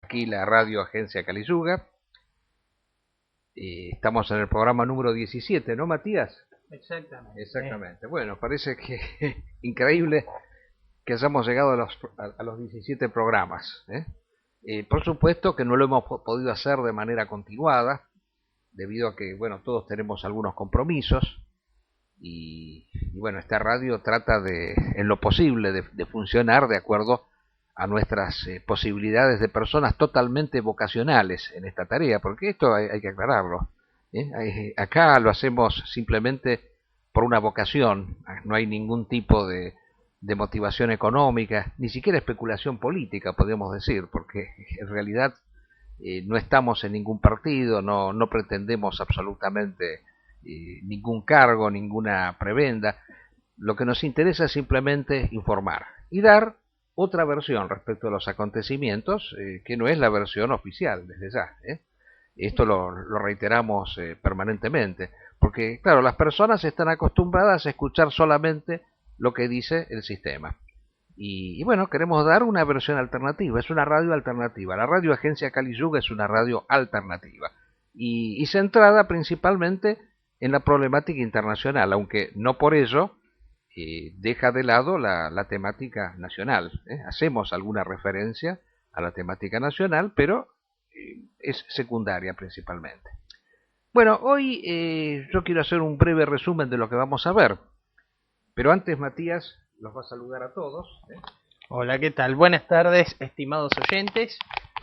aquí la radio Agencia Calizuga. Estamos en el programa número 17, ¿no, Matías? Exactamente. Exactamente. Bueno, parece que increíble que hayamos llegado a los 17 programas. Por supuesto que no lo hemos podido hacer de manera continuada, debido a que, bueno, todos tenemos algunos compromisos. Y bueno, esta radio trata en lo posible, de funcionar de acuerdo a nuestras posibilidades de personas totalmente vocacionales en esta tarea, porque esto hay que aclararlo. Acá lo hacemos simplemente por una vocación, no hay ningún tipo de motivación económica, ni siquiera especulación política, podríamos decir, porque en realidad no estamos en ningún partido, no pretendemos absolutamente ningún cargo, ninguna prebenda. Lo que nos interesa es simplemente informar y dar otra versión respecto a los acontecimientos, que no es la versión oficial desde ya. Esto lo reiteramos permanentemente, porque claro, las personas están acostumbradas a escuchar solamente lo que dice el sistema. Y bueno, queremos dar una versión alternativa, es una radio alternativa. La radio Agencia Calizuga es una radio alternativa y centrada principalmente en la problemática internacional, aunque no por ello deja de lado la temática nacional. Hacemos alguna referencia a la temática nacional, pero es secundaria principalmente. Bueno, hoy yo quiero hacer un breve resumen de lo que vamos a ver, pero antes Matías los va a saludar a todos. Hola, ¿qué tal? Buenas tardes, estimados oyentes.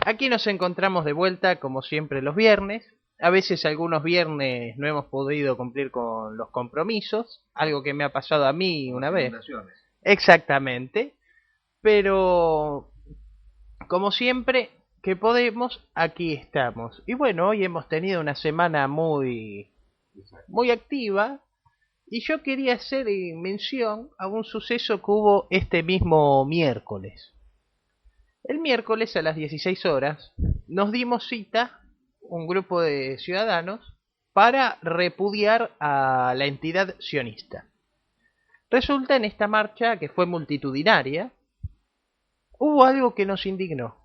Aquí nos encontramos de vuelta, como siempre, los viernes. A veces algunos viernes no hemos podido cumplir con los compromisos, algo que me ha pasado a mí una vez. Exactamente. Pero, como siempre que podemos, aquí estamos. Y bueno, hoy hemos tenido una semana muy activa. Y yo quería hacer mención a un suceso que hubo este mismo miércoles. El miércoles a las 16 horas nos dimos cita, un grupo de ciudadanos, para repudiar a la entidad sionista. Resulta en esta marcha, que fue multitudinaria, hubo algo que nos indignó.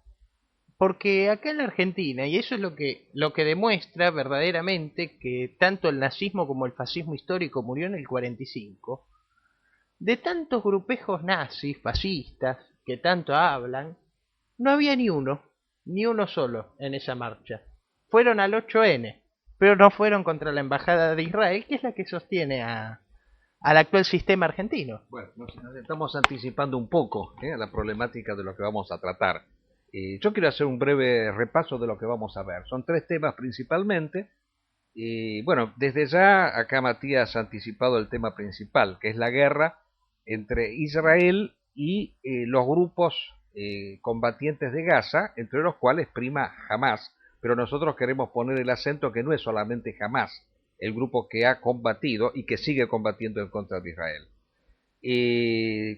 Porque acá en la Argentina, y eso es lo que demuestra verdaderamente que tanto el nazismo como el fascismo histórico murió en el 45, de tantos grupejos nazis, fascistas, que tanto hablan, no había ni uno solo en esa marcha. Fueron al 8N, pero no fueron contra la Embajada de Israel, que es la que sostiene al actual sistema argentino. Bueno, nos estamos anticipando un poco a la problemática de lo que vamos a tratar. Yo quiero hacer un breve repaso de lo que vamos a ver. Son 3 temas principalmente. Bueno, desde ya acá Matías ha anticipado el tema principal, que es la guerra entre Israel y los grupos combatientes de Gaza, entre los cuales prima Hamás. Pero nosotros queremos poner el acento que no es solamente Hamás, el grupo que ha combatido y que sigue combatiendo en contra de Israel.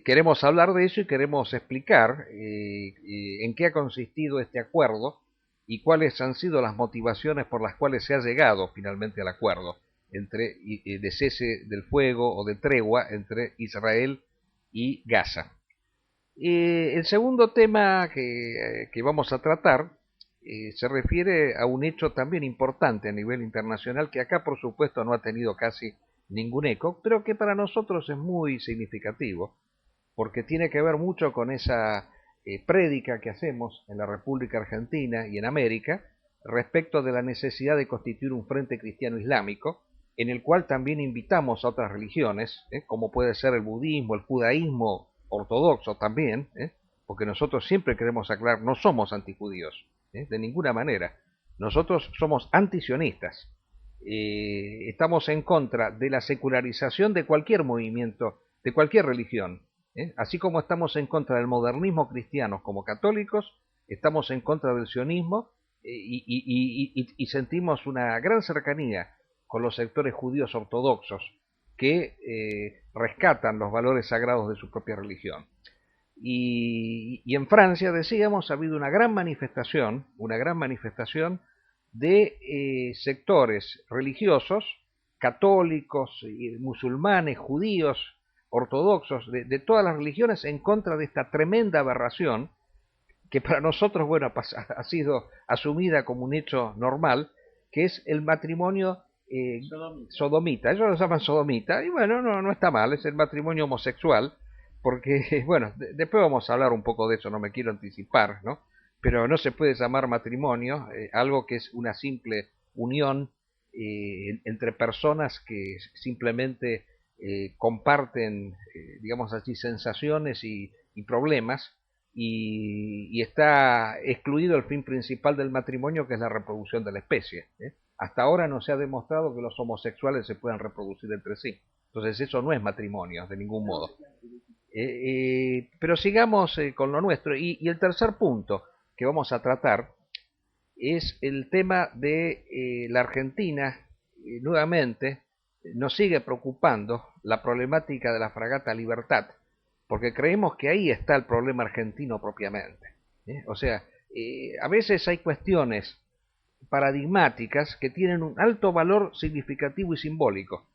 Queremos hablar de eso y queremos explicar en qué ha consistido este acuerdo y cuáles han sido las motivaciones por las cuales se ha llegado finalmente al acuerdo de cese del fuego o de tregua entre Israel y Gaza. El segundo tema que vamos a tratar se refiere a un hecho también importante a nivel internacional que acá por supuesto no ha tenido casi ningún eco, pero que para nosotros es muy significativo, porque tiene que ver mucho con esa prédica que hacemos en la República Argentina y en América respecto de la necesidad de constituir un frente cristiano islámico, en el cual también invitamos a otras religiones, como puede ser el budismo, el judaísmo ortodoxo también, porque nosotros siempre queremos aclarar, no somos antijudíos, de ninguna manera, nosotros somos antisionistas. Estamos en contra de la secularización de cualquier movimiento, de cualquier religión. Así como estamos en contra del modernismo cristiano como católicos, estamos en contra del sionismo y sentimos una gran cercanía con los sectores judíos ortodoxos que rescatan los valores sagrados de su propia religión. Y en Francia, decíamos, ha habido una gran manifestación de sectores religiosos, católicos, musulmanes, judíos, ortodoxos, de todas las religiones en contra de esta tremenda aberración que para nosotros, bueno, ha sido asumida como un hecho normal, que es el matrimonio sodomita. Ellos lo llaman sodomita, y bueno, no está mal, es el matrimonio homosexual, porque, bueno, después vamos a hablar un poco de eso, no me quiero anticipar, ¿no? Pero no se puede llamar matrimonio algo que es una simple unión entre personas que simplemente comparten, digamos así, sensaciones y problemas, y está excluido el fin principal del matrimonio, que es la reproducción de la especie. Hasta ahora no se ha demostrado que los homosexuales se puedan reproducir entre sí. Entonces eso no es matrimonio, de ningún modo. Pero sigamos con lo nuestro. Y el tercer punto que vamos a tratar es el tema de la Argentina. Nuevamente nos sigue preocupando la problemática de la fragata Libertad, porque creemos que ahí está el problema argentino propiamente. O sea, a veces hay cuestiones paradigmáticas que tienen un alto valor significativo y simbólico,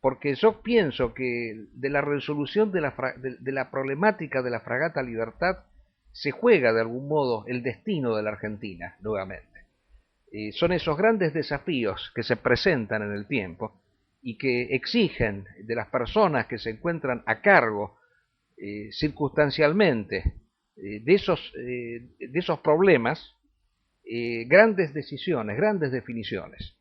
porque yo pienso que de la resolución de la problemática de la fragata Libertad se juega de algún modo el destino de la Argentina nuevamente. Son esos grandes desafíos que se presentan en el tiempo y que exigen de las personas que se encuentran a cargo circunstancialmente de esos problemas grandes decisiones, grandes definiciones.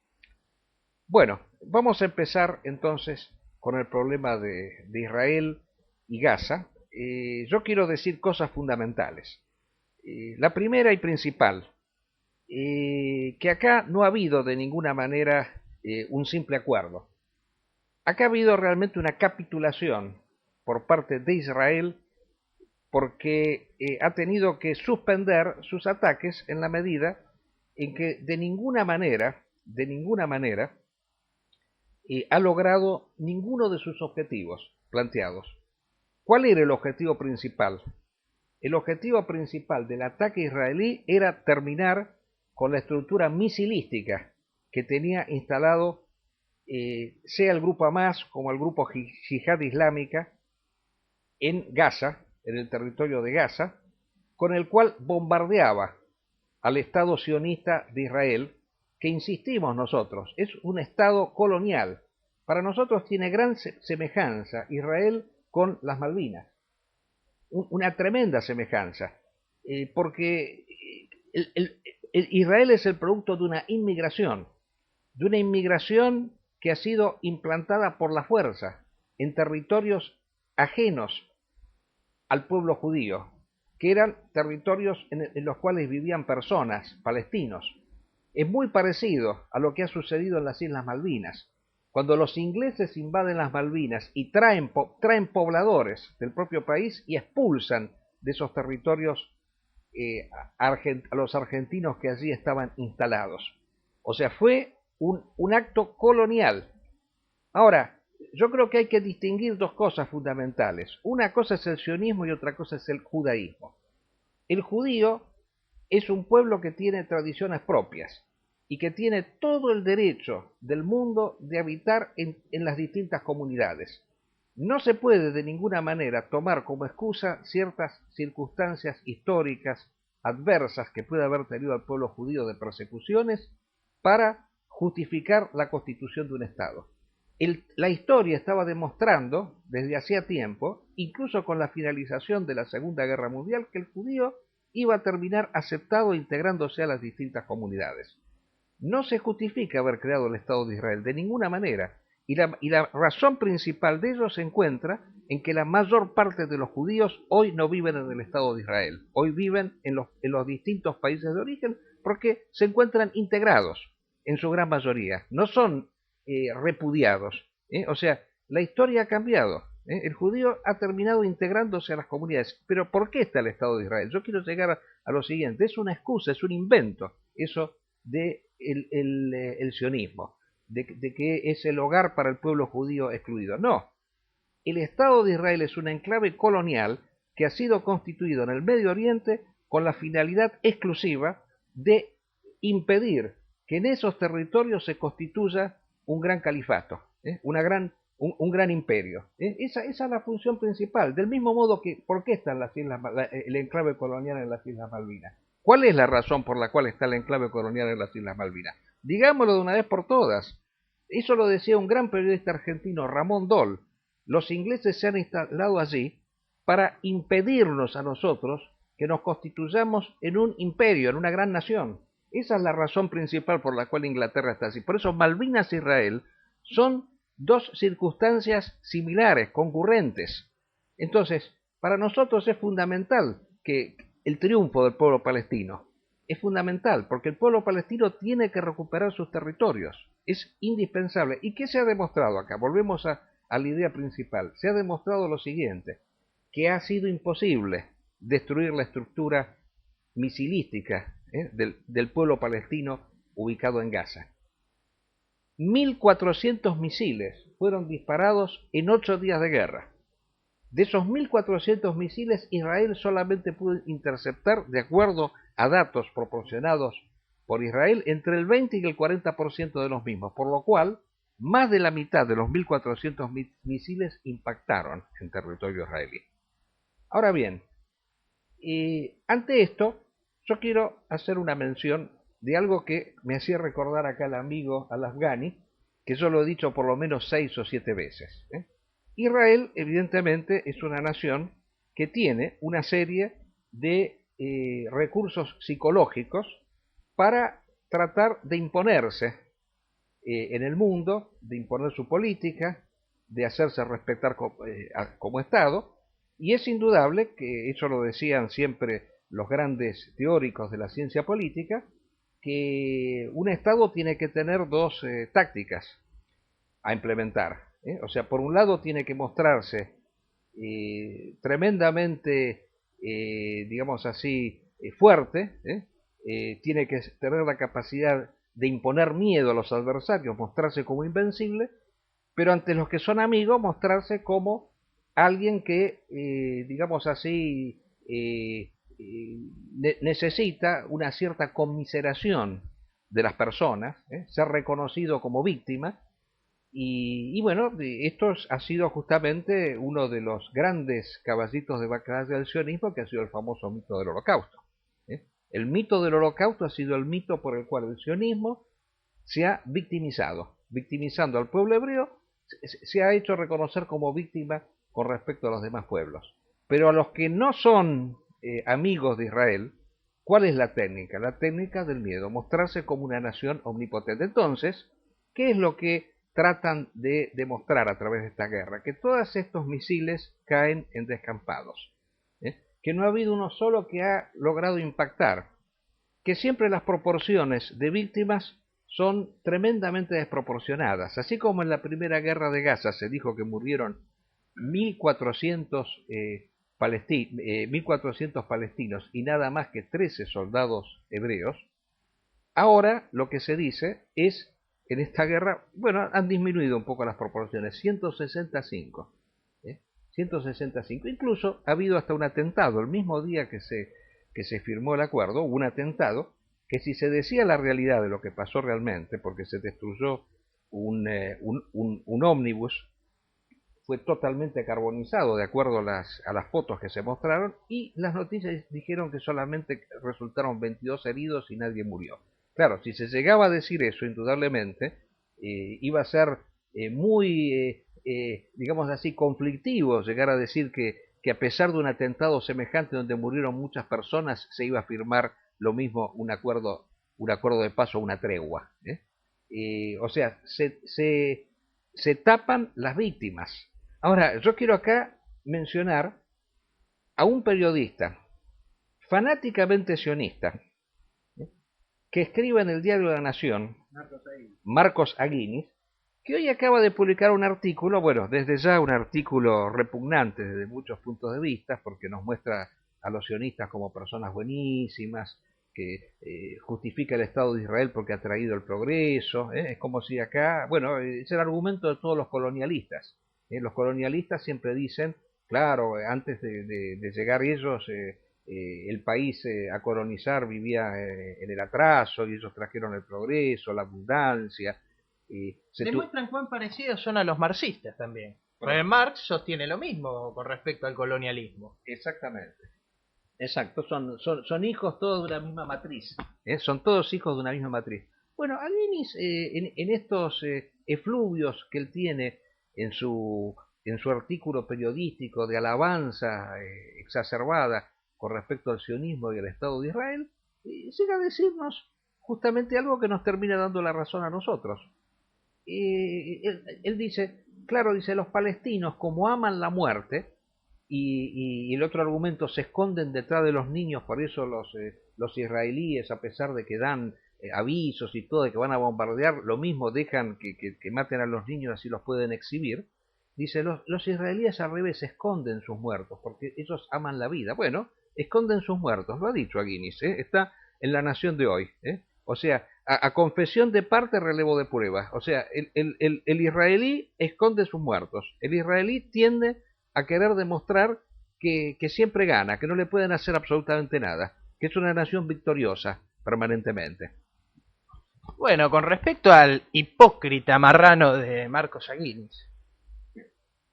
Bueno, vamos a empezar entonces con el problema de Israel y Gaza. Yo quiero decir cosas fundamentales. La primera y principal, que acá no ha habido de ninguna manera un simple acuerdo. Acá ha habido realmente una capitulación por parte de Israel, porque ha tenido que suspender sus ataques en la medida en que de ninguna manera, ha logrado ninguno de sus objetivos planteados. ¿Cuál era el objetivo principal? El objetivo principal del ataque israelí era terminar con la estructura misilística que tenía instalado sea el grupo Hamas como el grupo Yihad Islámica en Gaza, en el territorio de Gaza, con el cual bombardeaba al Estado sionista de Israel, que insistimos nosotros, es un Estado colonial. Para nosotros tiene gran semejanza Israel con las Malvinas, una tremenda semejanza, porque Israel es el producto de una inmigración que ha sido implantada por la fuerza en territorios ajenos al pueblo judío, que eran territorios en los cuales vivían personas, palestinos. Es muy parecido a lo que ha sucedido en las Islas Malvinas. Cuando los ingleses invaden las Malvinas y traen pobladores del propio país y expulsan de esos territorios a los argentinos que allí estaban instalados. O sea, fue un acto colonial. Ahora, yo creo que hay que distinguir dos cosas fundamentales. Una cosa es el sionismo y otra cosa es el judaísmo. El judío es un pueblo que tiene tradiciones propias y que tiene todo el derecho del mundo de habitar en las distintas comunidades. No se puede de ninguna manera tomar como excusa ciertas circunstancias históricas adversas que puede haber tenido al pueblo judío de persecuciones para justificar la constitución de un Estado. La historia estaba demostrando desde hacía tiempo, incluso con la finalización de la Segunda Guerra Mundial, que el judío iba a terminar aceptado e integrándose a las distintas comunidades. No se justifica haber creado el Estado de Israel de ninguna manera, y la razón principal de ello se encuentra en que la mayor parte de los judíos hoy no viven en el Estado de Israel, hoy viven en los distintos países de origen porque se encuentran integrados en su gran mayoría, no son repudiados. O sea, la historia ha cambiado. El judío ha terminado integrándose a las comunidades. Pero ¿por qué está el Estado de Israel? Yo quiero llegar a lo siguiente. Es una excusa, es un invento, eso de el sionismo, de que es el hogar para el pueblo judío excluido. No. El Estado de Israel es un enclave colonial que ha sido constituido en el Medio Oriente con la finalidad exclusiva de impedir que en esos territorios se constituya un gran califato, una gran un gran imperio. Esa es la función principal. Del mismo modo que, ¿por qué está el enclave colonial en las Islas Malvinas? ¿Cuál es la razón por la cual está el enclave colonial en las Islas Malvinas? Digámoslo de una vez por todas. Eso lo decía un gran periodista argentino, Ramón Doll. Los ingleses se han instalado allí para impedirnos a nosotros que nos constituyamos en un imperio, en una gran nación. Esa es la razón principal por la cual Inglaterra está así. Por eso Malvinas e Israel son dos circunstancias similares, concurrentes. Entonces, para nosotros es fundamental que el triunfo del pueblo palestino. Es fundamental, porque el pueblo palestino tiene que recuperar sus territorios. Es indispensable. ¿Y qué se ha demostrado acá? Volvemos a la idea principal. Se ha demostrado lo siguiente, que ha sido imposible destruir la estructura misilística del pueblo palestino ubicado en Gaza. 1.400 misiles fueron disparados en 8 días de guerra. De esos 1.400 misiles, Israel solamente pudo interceptar, de acuerdo a datos proporcionados por Israel, entre el 20 y el 40% de los mismos, por lo cual más de la mitad de los 1.400 misiles impactaron en territorio israelí. Ahora bien, ante esto, yo quiero hacer una mención de algo que me hacía recordar acá el amigo Al-Afghani, que yo lo he dicho por lo menos 6 o 7 veces. Israel, evidentemente, es una nación que tiene una serie de recursos psicológicos para tratar de imponerse en el mundo, de imponer su política, de hacerse respetar como Estado, y es indudable que, eso lo decían siempre los grandes teóricos de la ciencia política, que un Estado tiene que tener dos tácticas a implementar. O sea, por un lado tiene que mostrarse tremendamente, digamos así, fuerte, tiene que tener la capacidad de imponer miedo a los adversarios, mostrarse como invencible, pero ante los que son amigos mostrarse como alguien que, digamos así, necesita una cierta conmiseración de las personas, ser reconocido como víctima. Y bueno, esto ha sido justamente uno de los grandes caballitos de batalla del sionismo, que ha sido el famoso mito del Holocausto. El mito del Holocausto ha sido el mito por el cual el sionismo se ha victimizado, victimizando al pueblo hebreo, se ha hecho reconocer como víctima con respecto a los demás pueblos. Pero a los que no son amigos de Israel, ¿cuál es la técnica? La técnica del miedo, mostrarse como una nación omnipotente. Entonces, ¿qué es lo que tratan de demostrar a través de esta guerra? Que todos estos misiles caen en descampados, que no ha habido uno solo que ha logrado impactar, que siempre las proporciones de víctimas son tremendamente desproporcionadas. Así como en la primera guerra de Gaza se dijo que murieron 1.400 palestinos y nada más que 13 soldados hebreos, ahora lo que se dice es, en esta guerra, bueno, han disminuido un poco las proporciones, 165. 165. Incluso ha habido hasta un atentado, el mismo día que se firmó el acuerdo, hubo un atentado, que si se decía la realidad de lo que pasó realmente, porque se destruyó un ómnibus, fue totalmente carbonizado de acuerdo a las fotos que se mostraron, y las noticias dijeron que solamente resultaron 22 heridos y nadie murió. Claro, si se llegaba a decir eso, indudablemente, iba a ser muy, digamos así, conflictivo llegar a decir que a pesar de un atentado semejante donde murieron muchas personas, se iba a firmar lo mismo, un acuerdo de paz o una tregua. O sea, se tapan las víctimas. Ahora, yo quiero acá mencionar a un periodista fanáticamente sionista, que escribe en el diario de la Nación, Marcos Aguinis, que hoy acaba de publicar un artículo, bueno, desde ya un artículo repugnante desde muchos puntos de vista, porque nos muestra a los sionistas como personas buenísimas, que justifica el Estado de Israel porque ha traído el progreso. Es como si acá, bueno, es el argumento de todos los colonialistas. Los colonialistas siempre dicen, claro, antes de llegar ellos, el país a colonizar vivía en el atraso y ellos trajeron el progreso, la abundancia. Demuestran cuán parecidos son a los marxistas también. Porque Marx sostiene lo mismo con respecto al colonialismo. Exactamente. Exacto, son hijos todos de una misma matriz. Son todos hijos de una misma matriz. Bueno, Aguinis, en estos efluvios que él tiene en su artículo periodístico de alabanza exacerbada con respecto al sionismo y al Estado de Israel, llega a decirnos justamente algo que nos termina dando la razón a nosotros. Él dice, claro, dice, los palestinos como aman la muerte, y el otro argumento, se esconden detrás de los niños, por eso los israelíes, a pesar de que dan avisos y todo de que van a bombardear, lo mismo dejan que maten a los niños, así los pueden exhibir. Dice, los israelíes al revés esconden sus muertos, porque ellos aman la vida. Bueno, esconden sus muertos, lo ha dicho Aguinis, está en La Nación de hoy. O sea, a confesión de parte, relevo de prueba. O sea, el israelí esconde sus muertos. El israelí tiende a querer demostrar que siempre gana, que no le pueden hacer absolutamente nada, que es una nación victoriosa permanentemente. Bueno, con respecto al hipócrita marrano de Marcos Aguinis,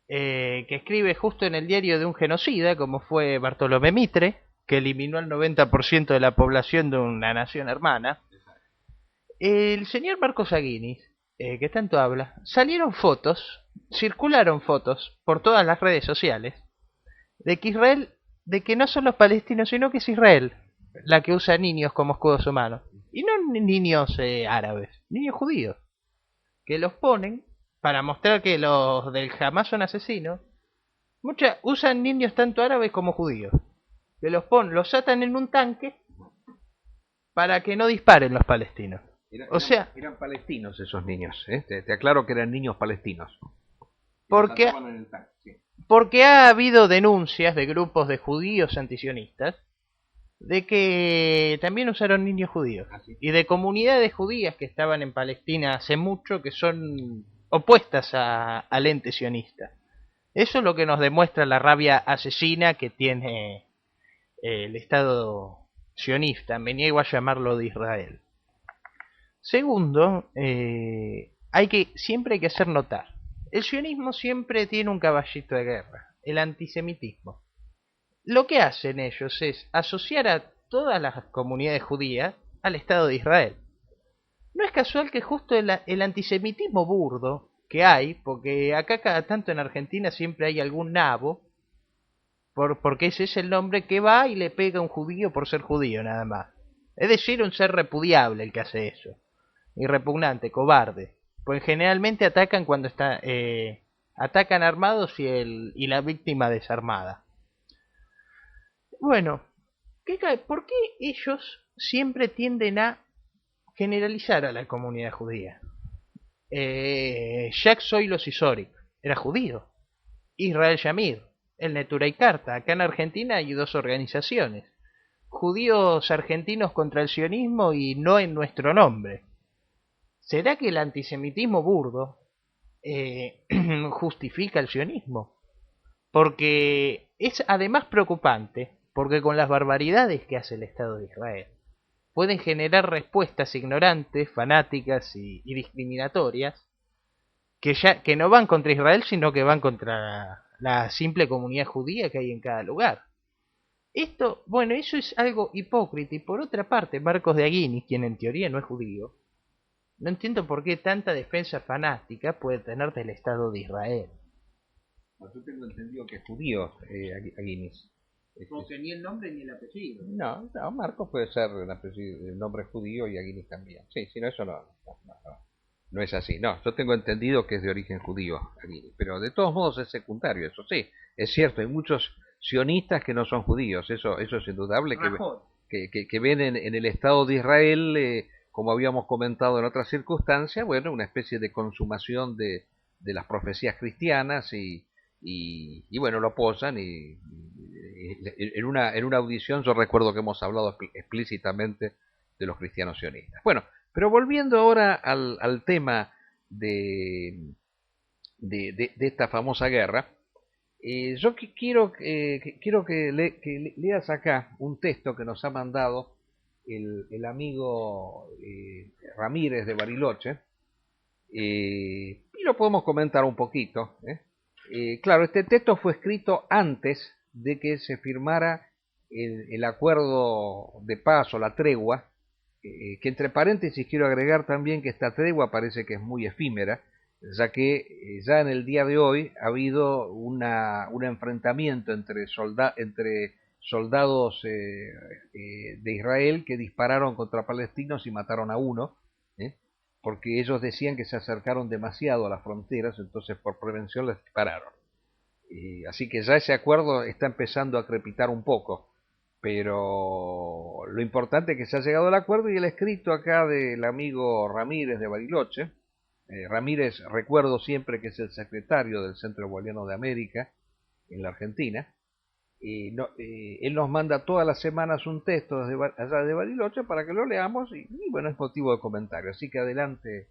que escribe justo en el diario de un genocida, como fue Bartolomé Mitre, que eliminó al 90% de la población de una nación hermana, el señor Marcos Aguinis, que tanto habla, circularon fotos por todas las redes sociales, de que no son los palestinos, sino que es Israel la que usa niños como escudos humanos. Y no niños árabes, niños judíos, que los ponen para mostrar que los del Hamas son asesinos. Usan niños tanto árabes como judíos, que los atan en un tanque para que no disparen los palestinos. Eran palestinos esos niños, te aclaro que eran niños palestinos. Porque ha habido denuncias de grupos de judíos antisionistas de que también usaron niños judíos. Y de comunidades judías que estaban en Palestina hace mucho, que son opuestas al ente sionista. Eso es lo que nos demuestra la rabia asesina que tiene el Estado sionista. Me niego a llamarlo de Israel. Segundo, siempre hay que hacer notar. El sionismo siempre tiene un caballito de guerra, el antisemitismo. Lo que hacen ellos es asociar a todas las comunidades judías al Estado de Israel. No es casual que justo el antisemitismo burdo que hay, porque acá cada tanto en Argentina siempre hay algún nabo, porque ese es el nombre, que va y le pega a un judío por ser judío nada más. Es decir, un ser repudiable el que hace eso. Y repugnante, cobarde. Pues generalmente atacan cuando atacan armados y la víctima desarmada. Bueno, ¿por qué ellos siempre tienden a generalizar a la comunidad judía? Jacques Soylos-Isorik era judío. Israel Shamir, el Neturei Karta. Acá en Argentina hay dos organizaciones. Judíos argentinos contra el sionismo y No en nuestro nombre. ¿Será que el antisemitismo burdo justifica el sionismo? Porque es además preocupante, porque con las barbaridades que hace el Estado de Israel, pueden generar respuestas ignorantes, fanáticas y discriminatorias, que no van contra Israel, sino que van contra la simple comunidad judía que hay en cada lugar. Eso es algo hipócrita. Y por otra parte, Marcos de Aguinis, quien en teoría no es judío, no entiendo por qué tanta defensa fanática puede tener del Estado de Israel. Yo tengo entendido que es judío, Aguinis. Porque ni el nombre ni el apellido. No, Marcos puede ser el nombre judío y Aguinis también. Sí, no, eso no es así. No, yo tengo entendido que es de origen judío, Aguinis. Pero de todos modos es secundario, eso sí. Es cierto, hay muchos sionistas que no son judíos, eso es indudable, que ven en el Estado de Israel, como habíamos comentado en otras circunstancias, bueno, una especie de consumación de las profecías cristianas y bueno, lo apoyan y en una audición yo recuerdo que hemos hablado explícitamente de los cristianos sionistas. Bueno, pero volviendo ahora al tema de esta famosa guerra, yo quiero que leas acá un texto que nos ha mandado el amigo Ramírez de Bariloche, y lo podemos comentar un poquito. Claro, este texto fue escrito antes de que se firmara el acuerdo de paz o la tregua, que entre paréntesis quiero agregar también que esta tregua parece que es muy efímera, ya que ya en el día de hoy ha habido un enfrentamiento entre soldados de Israel que dispararon contra palestinos y mataron a uno, ¿eh? Porque ellos decían que se acercaron demasiado a las fronteras, entonces por prevención les dispararon. Así que ya ese acuerdo está empezando a crepitar un poco, pero lo importante es que se ha llegado al acuerdo y el escrito acá del amigo Ramírez de Bariloche. Ramírez, recuerdo siempre que es el secretario del Centro Boliviano de América en la Argentina. Él nos manda todas las semanas un texto desde allá de Bariloche para que lo leamos y bueno, es motivo de comentario. Así que adelante,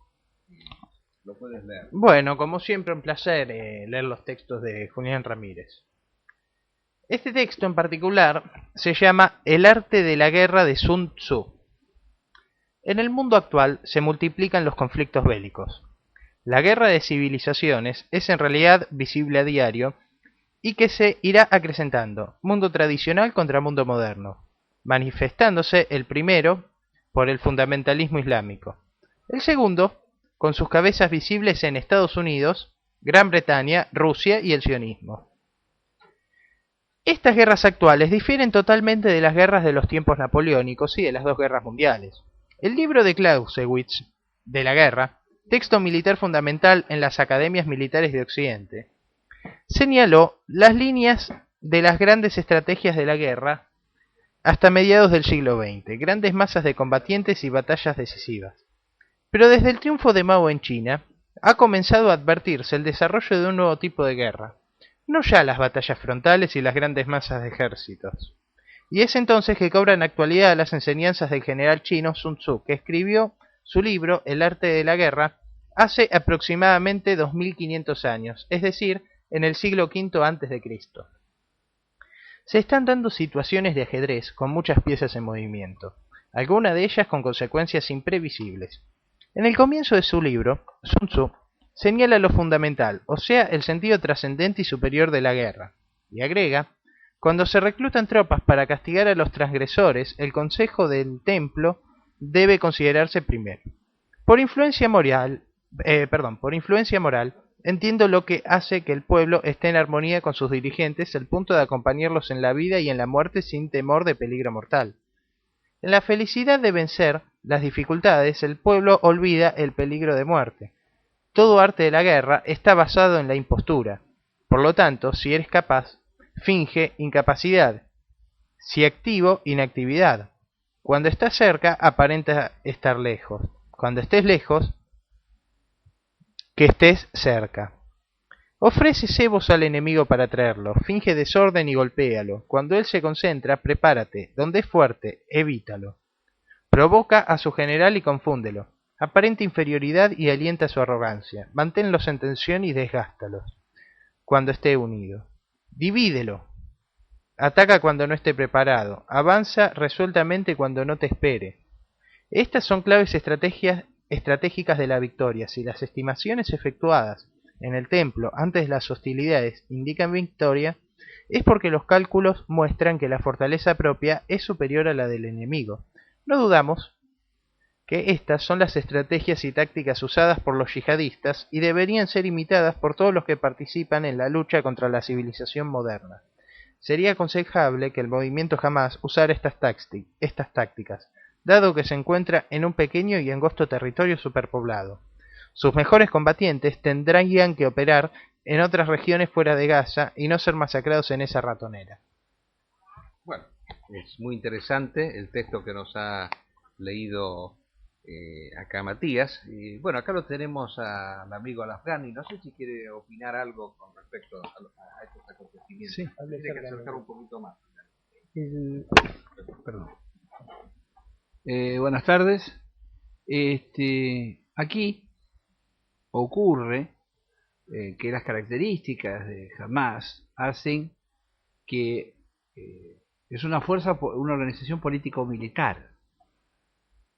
lo puedes leer. Bueno, como siempre, un placer leer los textos de Julián Ramírez. Este texto en particular se llama El arte de la guerra de Sun Tzu. En el mundo actual se multiplican los conflictos bélicos. La guerra de civilizaciones es en realidad visible a diario y que se irá acrecentando, mundo tradicional contra mundo moderno, manifestándose el primero por el fundamentalismo islámico, el segundo con sus cabezas visibles en Estados Unidos, Gran Bretaña, Rusia y el sionismo. Estas guerras actuales difieren totalmente de las guerras de los tiempos napoleónicos y de las dos guerras mundiales. El libro de Clausewitz, de la guerra, texto militar fundamental en las academias militares de Occidente, señaló las líneas de las grandes estrategias de la guerra hasta mediados del siglo XX, grandes masas de combatientes y batallas decisivas. Pero desde el triunfo de Mao en China, ha comenzado a advertirse el desarrollo de un nuevo tipo de guerra, no ya las batallas frontales y las grandes masas de ejércitos. Y es entonces que cobran actualidad las enseñanzas del general chino Sun Tzu, que escribió su libro El arte de la guerra hace aproximadamente 2500 años, es decir, en el siglo V a.C. Se están dando situaciones de ajedrez con muchas piezas en movimiento, algunas de ellas con consecuencias imprevisibles. En el comienzo de su libro, Sun Tzu señala lo fundamental, o sea, el sentido trascendente y superior de la guerra, y agrega: cuando se reclutan tropas para castigar a los transgresores, el consejo del templo debe considerarse primero. Por influencia moral, entiendo lo que hace que el pueblo esté en armonía con sus dirigentes, al punto de acompañarlos en la vida y en la muerte sin temor de peligro mortal. En la felicidad de vencer las dificultades, el pueblo olvida el peligro de muerte. Todo arte de la guerra está basado en la impostura. Por lo tanto, si eres capaz, finge incapacidad. Si activo, inactividad. Cuando estás cerca, aparenta estar lejos. Cuando estés lejos, que estés cerca. Ofrece cebos al enemigo para atraerlo, finge desorden y golpéalo. Cuando él se concentra, prepárate. Donde es fuerte, evítalo. Provoca a su general y confúndelo. Aparenta inferioridad y alienta su arrogancia. Manténlos en tensión y desgástalos cuando esté unido. Divídelo. Ataca cuando no esté preparado. Avanza resueltamente cuando no te espere. Estas son claves estratégicas de la victoria. Si las estimaciones efectuadas en el templo antes de las hostilidades indican victoria, es porque los cálculos muestran que la fortaleza propia es superior a la del enemigo. No dudamos que estas son las estrategias y tácticas usadas por los yihadistas y deberían ser imitadas por todos los que participan en la lucha contra la civilización moderna. Sería aconsejable que el movimiento Hamás usara estas tácticas, dado que se encuentra en un pequeño y angosto territorio superpoblado. Sus mejores combatientes tendrían que operar en otras regiones fuera de Gaza y no ser masacrados en esa ratonera. Bueno, es muy interesante el texto que nos ha leído acá Matías. Y bueno, acá lo tenemos al amigo Al-Afghani. No sé si quiere opinar algo con respecto a estos acontecimientos. Sí, tiene que acercar un poquito más. Perdón. Buenas tardes. Aquí ocurre que las características de Hamas hacen que es una una organización político-militar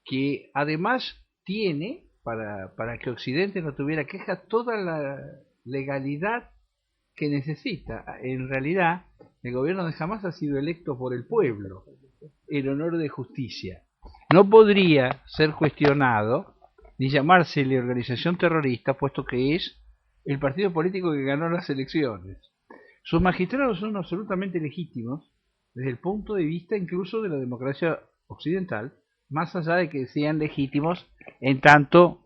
que además tiene para que Occidente no tuviera queja toda la legalidad que necesita. En realidad, el gobierno de Hamás ha sido electo por el pueblo, en honor de justicia. No podría ser cuestionado ni llamársele organización terrorista, puesto que es el partido político que ganó las elecciones. Sus magistrados son absolutamente legítimos desde el punto de vista incluso de la democracia occidental, más allá de que sean legítimos en tanto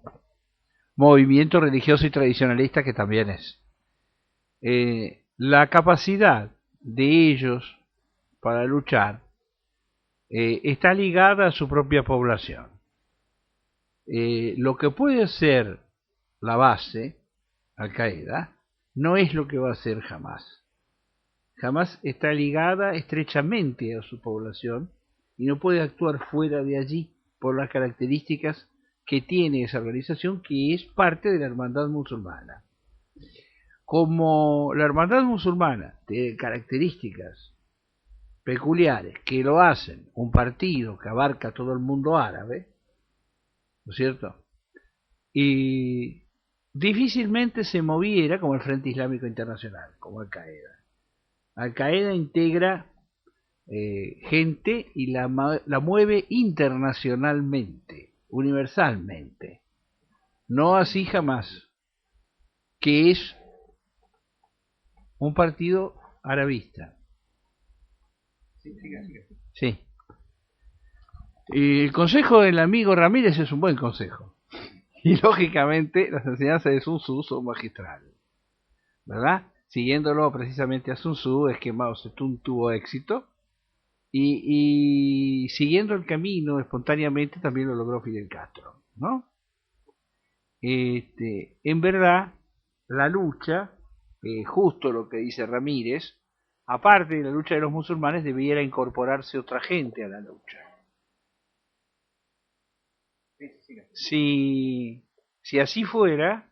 movimiento religioso y tradicionalista que también es. La capacidad de ellos para luchar está ligada a su propia población. Lo que puede ser la base, Al-Qaeda, no es lo que va a ser Hamás. Hamás está ligada estrechamente a su población y no puede actuar fuera de allí por las características que tiene esa organización, que es parte de la hermandad musulmana. Como la hermandad musulmana tiene características peculiares que lo hacen un partido que abarca todo el mundo árabe, ¿no es cierto? Y difícilmente se moviera como el Frente Islámico Internacional, como Al-Qaeda. Al-Qaeda integra gente y la mueve internacionalmente, universalmente. No así Hamás, que es un partido arabista. Sí. Y el consejo del amigo Ramírez es un buen consejo. Y lógicamente las enseñanzas de Sun Tzu son magistrales, ¿verdad? Siguiéndolo precisamente a Sun Tzu es que Mao Zedong tuvo éxito y siguiendo el camino espontáneamente también lo logró Fidel Castro, ¿no? En verdad, la lucha, justo lo que dice Ramírez, aparte de la lucha de los musulmanes, debiera incorporarse otra gente a la lucha. Si así fuera,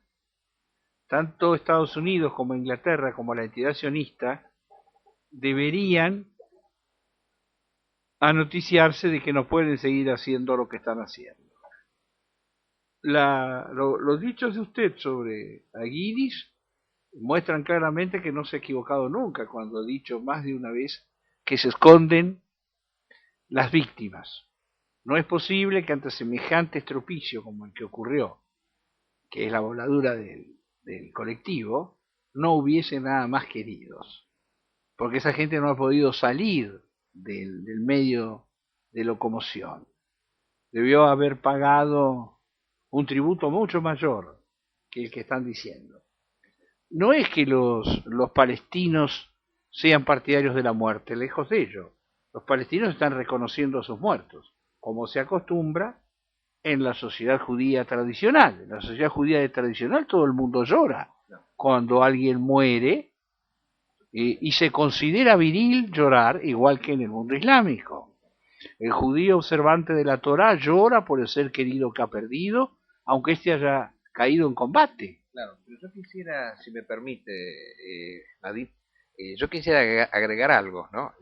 tanto Estados Unidos como Inglaterra como la entidad sionista deberían anoticiarse de que no pueden seguir haciendo lo que están haciendo. Los dichos de usted sobre Aguinis muestran claramente que no se ha equivocado nunca cuando ha dicho más de una vez que se esconden las víctimas. No es posible que ante semejante estropicio como el que ocurrió, que es la voladura del colectivo, no hubiese nada más que heridos. Porque esa gente no ha podido salir del medio de locomoción. Debió haber pagado un tributo mucho mayor que el que están diciendo. No es que los palestinos sean partidarios de la muerte, lejos de ello. Los palestinos están reconociendo a sus muertos, como se acostumbra en la sociedad judía tradicional. En la sociedad judía tradicional todo el mundo llora cuando alguien muere y se considera viril llorar, igual que en el mundo islámico. El judío observante de la Torá llora por el ser querido que ha perdido, aunque éste haya caído en combate. Claro, pero yo quisiera, si me permite, Nadim, yo quisiera agregar algo, ¿no?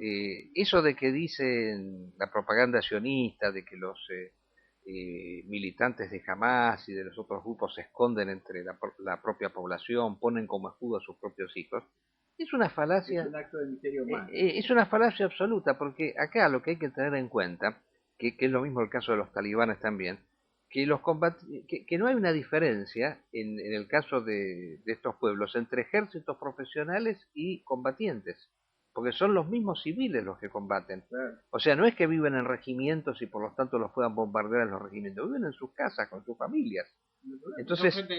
Eso de que dicen la propaganda sionista, de que los militantes de Hamás y de los otros grupos se esconden entre la propia población, ponen como escudo a sus propios hijos, es una falacia. Es un acto de misterio humano. Es una falacia absoluta, porque acá lo que hay que tener en cuenta, que es lo mismo el caso de los talibanes también, que que no hay una diferencia en el caso de estos pueblos entre ejércitos profesionales y combatientes, porque son los mismos civiles los que combaten. Claro. O sea, no es que viven en regimientos y por lo tanto los puedan bombardear en los regimientos, viven en sus casas con sus familias. Entonces, es gente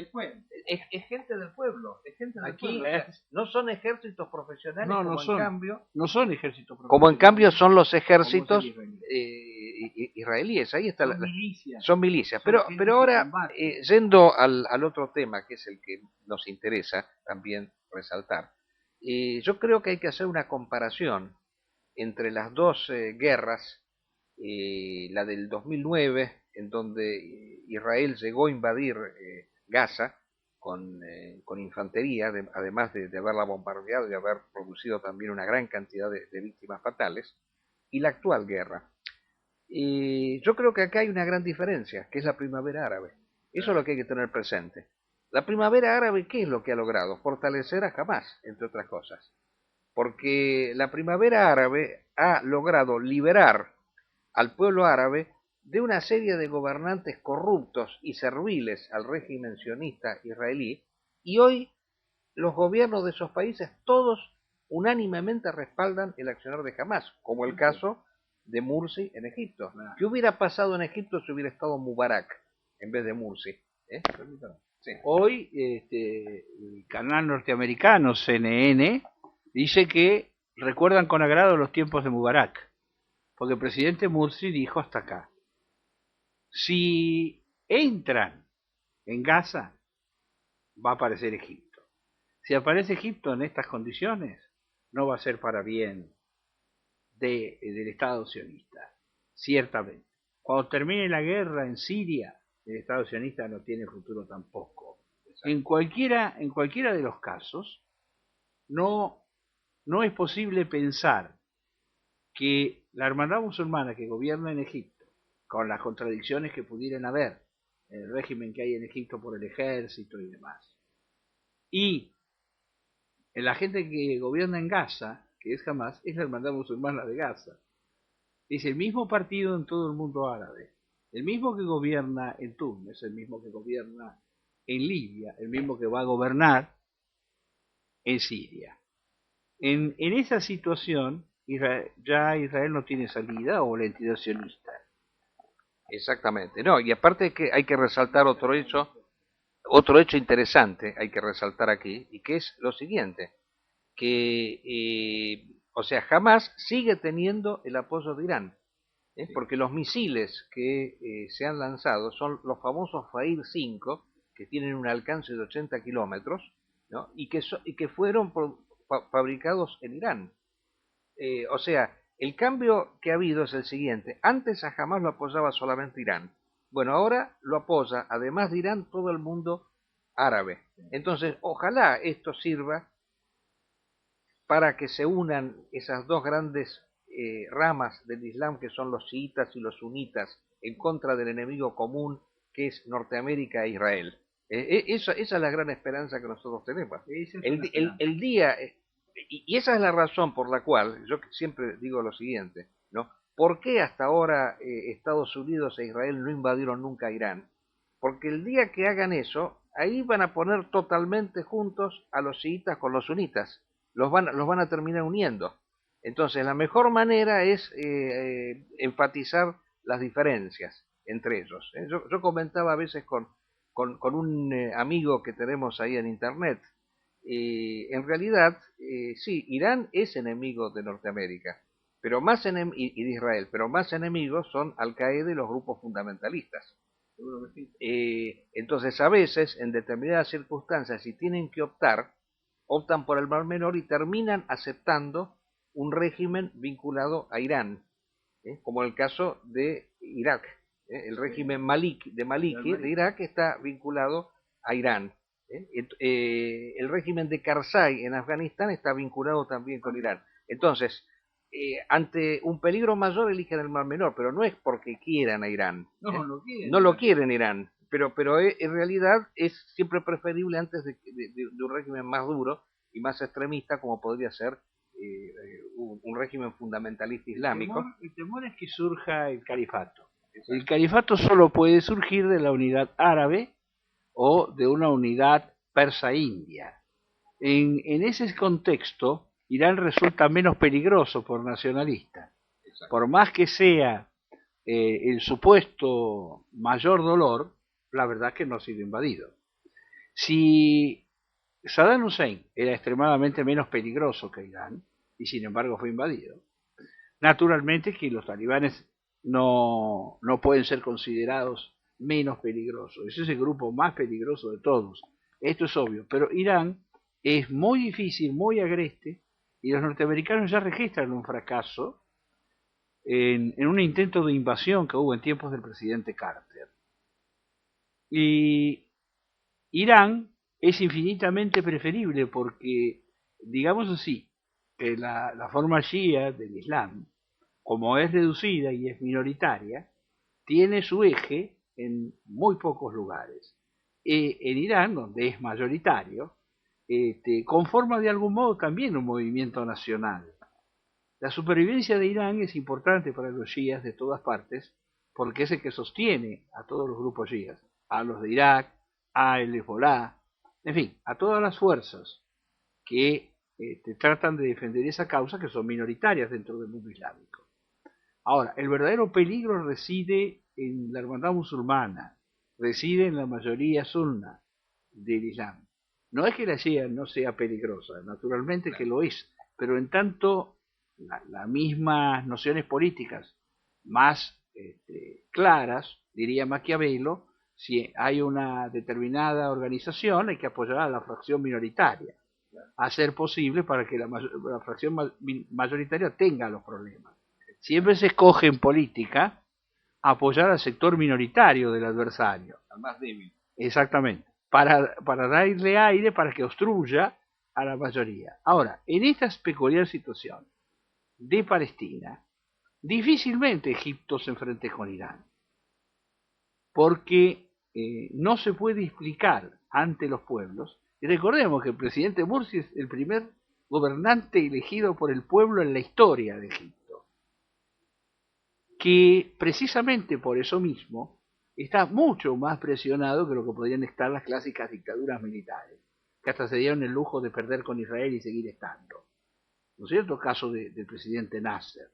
del pueblo, es gente del Aquí, pueblo. No son ejércitos profesionales no, como no son. en cambio, No son ejércitos como en cambio son los ejércitos Como son israelíes. Ahí está son milicias. son milicias. Son Pero, gente pero que ahora, combate. yendo al otro tema, que es el que nos interesa también resaltar, yo creo que hay que hacer una comparación entre las dos guerras, la del 2009, en donde Israel llegó a invadir Gaza con infantería, además de haberla bombardeado y haber producido también una gran cantidad de víctimas fatales, y la actual guerra. Yo creo que acá hay una gran diferencia, que es la primavera árabe. Eso es lo que hay que tener presente. La primavera árabe, ¿qué es lo que ha logrado? Fortalecer a Hamás, entre otras cosas. Porque la primavera árabe ha logrado liberar al pueblo árabe de una serie de gobernantes corruptos y serviles al régimen sionista israelí, y hoy los gobiernos de esos países todos unánimemente respaldan el accionar de Hamás, como el caso de Mursi en Egipto. ¿Qué hubiera pasado en Egipto si hubiera estado Mubarak en vez de Mursi? Sí. Hoy el canal norteamericano CNN dice que recuerdan con agrado los tiempos de Mubarak, porque el presidente Mursi dijo hasta acá. Si entran en Gaza, va a aparecer Egipto. Si aparece Egipto en estas condiciones, no va a ser para bien del Estado sionista, ciertamente. Cuando termine la guerra en Siria, el Estado sionista no tiene futuro tampoco. En cualquiera de los casos, no es posible pensar que la hermandad musulmana que gobierna en Egipto, con las contradicciones que pudieran haber en el régimen que hay en Egipto por el ejército y demás, y la gente que gobierna en Gaza, que es Hamás, es la hermandad musulmana de Gaza. Es el mismo partido en todo el mundo árabe. El mismo que gobierna en Túnez, el mismo que gobierna en Libia, el mismo que va a gobernar en Siria. En esa situación, Israel no tiene salida, o la entidad sionista. Exactamente. No, y aparte que hay que resaltar otro hecho interesante, hay que resaltar aquí, y que es lo siguiente, que, o sea, Hamás sigue teniendo el apoyo de Irán, porque los misiles que se han lanzado son los famosos Fair 5, que tienen un alcance de 80 kilómetros, ¿no? y que fueron fabricados en Irán. O sea, el cambio que ha habido es el siguiente. Antes a Hamás lo apoyaba solamente Irán. Bueno, ahora lo apoya, además de Irán, todo el mundo árabe. Entonces, ojalá esto sirva para que se unan esas dos grandes ramas del Islam, que son los chiitas y los sunitas, en contra del enemigo común que es Norteamérica e Israel. Esa es la gran esperanza que nosotros tenemos. El día, y esa es la razón por la cual yo siempre digo lo siguiente, ¿no? ¿Por qué hasta ahora Estados Unidos e Israel no invadieron nunca Irán? Porque el día que hagan eso, ahí van a poner totalmente juntos a los chiitas con los sunitas. Los van a terminar uniendo. Entonces, la mejor manera es enfatizar las diferencias entre ellos. Yo comentaba a veces con un amigo que tenemos ahí en internet. En realidad, sí, Irán es enemigo de Norteamérica, pero y de Israel, pero más enemigos son Al-Qaeda y los grupos fundamentalistas. Entonces, a veces, en determinadas circunstancias, si tienen que optan por el Mar Menor y terminan aceptando un régimen vinculado a Irán, como el caso de Irak. El régimen de Maliki de Irak está vinculado a Irán. El régimen de Karzai en Afganistán está vinculado también con Irán. Entonces, ante un peligro mayor eligen el Mar Menor, pero no es porque quieran a Irán. No lo quieren Irán, pero en realidad es siempre preferible antes de un régimen más duro y más extremista, como podría ser un régimen fundamentalista islámico. El temor es que surja el califato. El califato solo puede surgir de la unidad árabe o de una unidad persa-india. En ese contexto, Irán resulta menos peligroso por nacionalista. Exacto. Por más que sea el supuesto mayor dolor, la verdad es que no ha sido invadido. Si Saddam Hussein era extremadamente menos peligroso que Irán, y sin embargo fue invadido, naturalmente que los talibanes no pueden ser considerados menos peligrosos. Ese es el grupo más peligroso de todos. Esto es obvio, pero Irán es muy difícil, muy agreste, y los norteamericanos ya registran un fracaso en un intento de invasión que hubo en tiempos del presidente Carter. Y Irán es infinitamente preferible porque, digamos así, que la forma shia del Islam, como es reducida y es minoritaria, tiene su eje en muy pocos lugares. En Irán, donde es mayoritario, conforma de algún modo también un movimiento nacional. La supervivencia de Irán es importante para los chiíes de todas partes, porque es el que sostiene a todos los grupos chiíes, a los de Irak, a el Hezbolá, en fin, a todas las fuerzas que tratan de defender esa causa, que son minoritarias dentro del mundo islámico. Ahora, el verdadero peligro reside en la hermandad musulmana, reside en la mayoría sunna del Islam. No es que la Shia no sea peligrosa, naturalmente que lo es, pero en tanto las mismas nociones políticas más claras, diría Maquiavelo, si hay una determinada organización hay que apoyar a la fracción minoritaria, a ser posible para que la fracción mayoritaria tenga los problemas. Siempre se escoge en política apoyar al sector minoritario del adversario. Al más débil. Exactamente. Para darle aire para que obstruya a la mayoría. Ahora, en esta peculiar situación de Palestina, difícilmente Egipto se enfrente con Irán. Porque no se puede explicar ante los pueblos. Y recordemos que el presidente Morsi es el primer gobernante elegido por el pueblo en la historia de Egipto, que precisamente por eso mismo está mucho más presionado que lo que podrían estar las clásicas dictaduras militares, que hasta se dieron el lujo de perder con Israel y seguir estando. ¿No es cierto? Caso del presidente Nasser,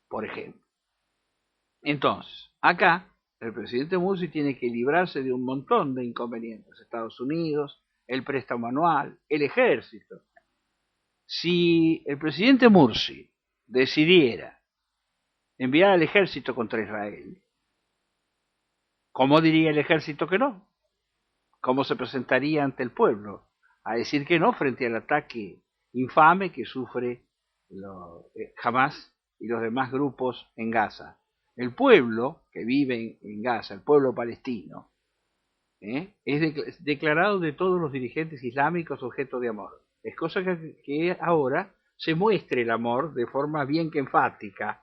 por ejemplo. Entonces, acá el presidente Morsi tiene que librarse de un montón de inconvenientes. Estados Unidos, el préstamo anual, el ejército. Si el presidente Morsi decidiera enviar al ejército contra Israel, ¿cómo diría el ejército que no? ¿Cómo se presentaría ante el pueblo a decir que no frente al ataque infame que sufre Hamas y los demás grupos en Gaza? El pueblo que vive en Gaza, el pueblo palestino, es declarado de todos los dirigentes islámicos objeto de amor. Es cosa que ahora se muestre el amor de forma bien que enfática,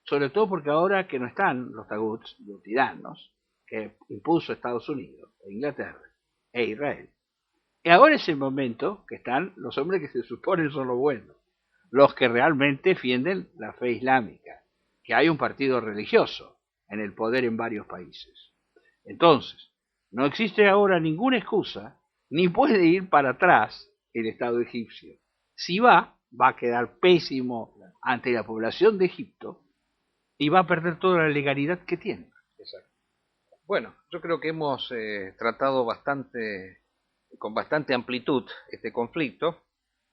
sobre todo porque ahora que no están los taguts, los tiranos, que impuso Estados Unidos, e Inglaterra, e Israel. Y ahora es el momento que están los hombres que se suponen son los buenos, los que realmente defienden la fe islámica, que hay un partido religioso en el poder en varios países. Entonces, no existe ahora ninguna excusa, ni puede ir para atrás el Estado egipcio. Si va a quedar pésimo ante la población de Egipto y va a perder toda la legalidad que tiene. Exacto. Bueno, yo creo que hemos tratado con bastante amplitud este conflicto.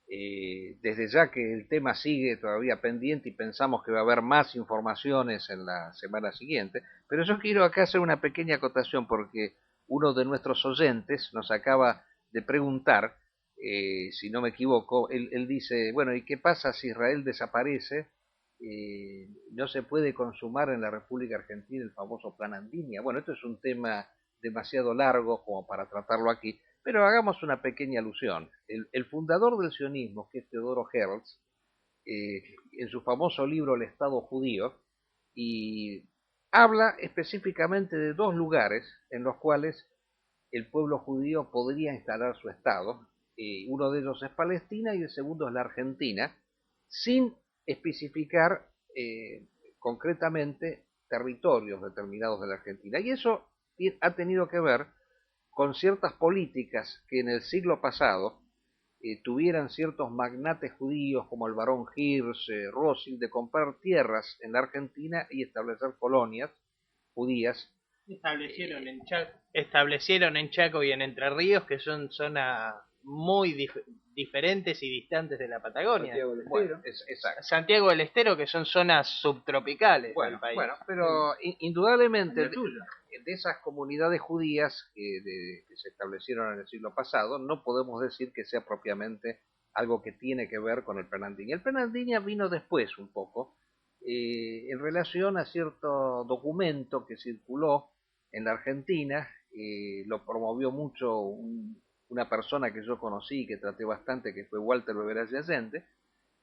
Desde ya que el tema sigue todavía pendiente y pensamos que va a haber más informaciones en la semana siguiente, pero yo quiero acá hacer una pequeña acotación porque uno de nuestros oyentes nos acaba de preguntar, si no me equivoco, él dice, bueno, ¿y qué pasa si Israel desaparece? No se puede consumar en la República Argentina el famoso Plan Andinia. Bueno, esto es un tema demasiado largo como para tratarlo aquí, pero hagamos una pequeña alusión. El fundador del sionismo, que es Teodoro Herzl, en su famoso libro El Estado Judío, y habla específicamente de dos lugares en los cuales el pueblo judío podría instalar su Estado. Uno de ellos es Palestina y el segundo es la Argentina, sin especificar concretamente territorios determinados de la Argentina. Y eso ha tenido que ver con ciertas políticas que en el siglo pasado tuvieran ciertos magnates judíos como el barón Hirsch, Rothschild, de comprar tierras en la Argentina y establecer colonias judías. Establecieron en Chaco y en Entre Ríos, que son zonas muy diferentes y distantes de la Patagonia. Santiago del Estero. Bueno, Santiago del Estero, que son zonas subtropicales del país. Bueno, pero indudablemente de esas comunidades judías que se establecieron en el siglo pasado, no podemos decir que sea propiamente algo que tiene que ver con el Plan Andinia. El Plan Andinia vino después un poco, en relación a cierto documento que circuló en la Argentina, lo promovió mucho una persona que yo conocí, que traté bastante, que fue Walter Beberás Allende,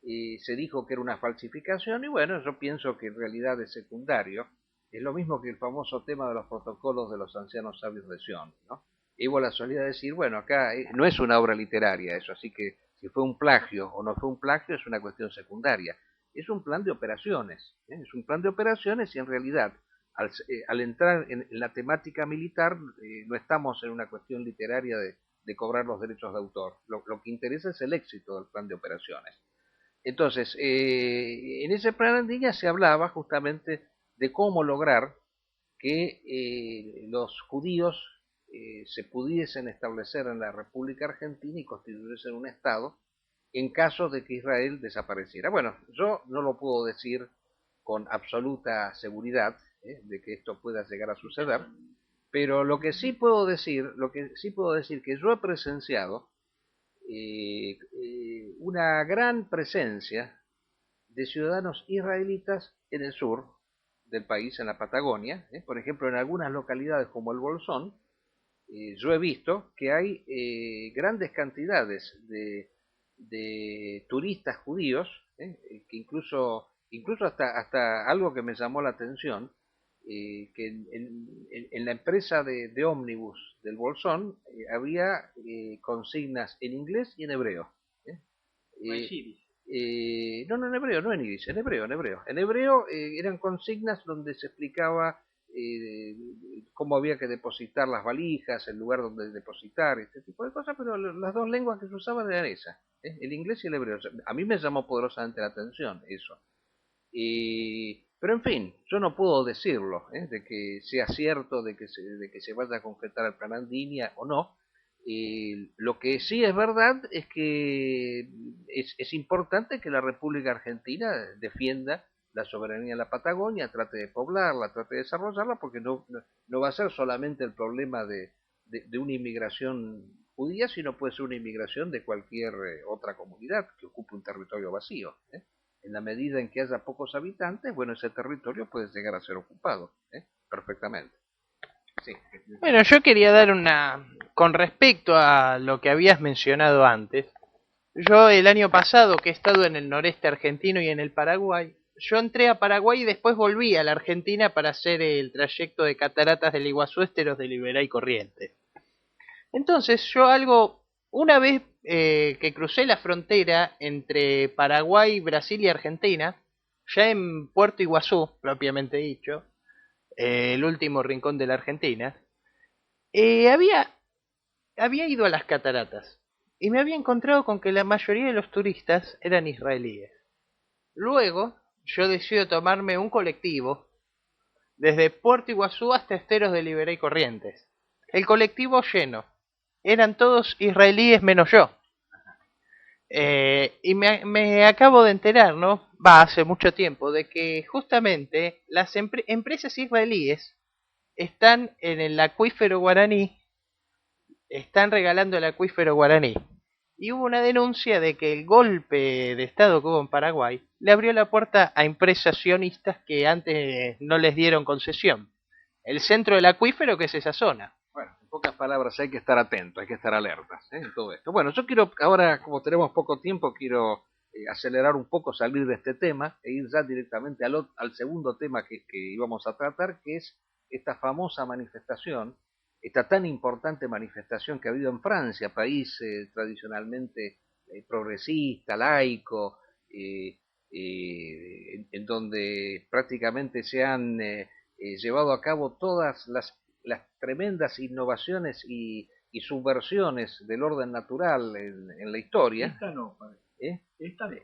se dijo que era una falsificación, y bueno, yo pienso que en realidad es secundario. Es lo mismo que el famoso tema de los protocolos de los ancianos sabios de Sion, ¿no? Ébola solía decir, bueno, acá no es una obra literaria eso, así que si fue un plagio o no fue un plagio es una cuestión secundaria. Es un plan de operaciones, ¿eh? Es un plan de operaciones y en realidad al entrar en la temática militar no estamos en una cuestión literaria de cobrar los derechos de autor. Lo que interesa es el éxito del plan de operaciones. Entonces, en ese plan Andina se hablaba justamente de cómo lograr que los judíos se pudiesen establecer en la República Argentina y constituirse en un Estado en caso de que Israel desapareciera. Bueno, yo no lo puedo decir con absoluta seguridad de que esto pueda llegar a suceder, pero lo que sí puedo decir que yo he presenciado una gran presencia de ciudadanos israelitas en el sur del país, en la Patagonia. Por ejemplo, en algunas localidades como el Bolsón, yo he visto que hay grandes cantidades de turistas judíos, que incluso hasta algo que me llamó la atención, que en la empresa de ómnibus del Bolsón había consignas en inglés y en hebreo. ¿eh? No, en hebreo, no en iris, en hebreo, en hebreo. En hebreo eran consignas donde se explicaba eh, cómo había que depositar las valijas, el lugar donde depositar, este tipo de cosas, pero las dos lenguas que se usaban eran esas, el inglés y el hebreo. O sea, a mí me llamó poderosamente la atención eso. Pero en fin, yo no puedo decirlo, de que sea cierto, de que se vaya a concretar el plan Andinia o no. Lo que sí es verdad es que es importante que la República Argentina defienda la soberanía de la Patagonia, trate de poblarla, trate de desarrollarla, porque no va a ser solamente el problema de una inmigración judía, sino puede ser una inmigración de cualquier otra comunidad que ocupe un territorio vacío. En la medida en que haya pocos habitantes, bueno, ese territorio puede llegar a ser ocupado, perfectamente. Sí. Bueno, yo quería dar con respecto a lo que habías mencionado antes. Yo el año pasado, que he estado en el noreste argentino y en el Paraguay, yo entré a Paraguay y después volví a la Argentina para hacer el trayecto de cataratas del Iguazú, Esteros de Liberá y Corrientes. Entonces una vez que crucé la frontera entre Paraguay, Brasil y Argentina, ya en Puerto Iguazú, propiamente dicho, el último rincón de la Argentina, eh, había, había ido a las cataratas y me había encontrado con que la mayoría de los turistas eran israelíes. Luego, yo decido tomarme un colectivo desde Puerto Iguazú hasta Esteros de Liberá y Corrientes. El colectivo lleno. Eran todos israelíes menos yo. Y me acabo de enterar, ¿no? Hace mucho tiempo, de que justamente las empresas israelíes están en el acuífero guaraní, están regalando el acuífero guaraní. Y hubo una denuncia de que el golpe de Estado que hubo en Paraguay le abrió la puerta a empresas sionistas que antes no les dieron concesión. El centro del acuífero, que es esa zona. Bueno, en pocas palabras hay que estar atentos, hay que estar alertas en todo esto. Bueno, yo quiero, ahora como tenemos poco tiempo, quiero acelerar un poco, salir de este tema e ir ya directamente al segundo tema que íbamos a tratar, que es esta famosa manifestación, esta tan importante manifestación que ha habido en Francia, país tradicionalmente progresista, laico, en donde prácticamente se han llevado a cabo todas las tremendas innovaciones y subversiones del orden natural en la historia. Esta no, padre. Esta no.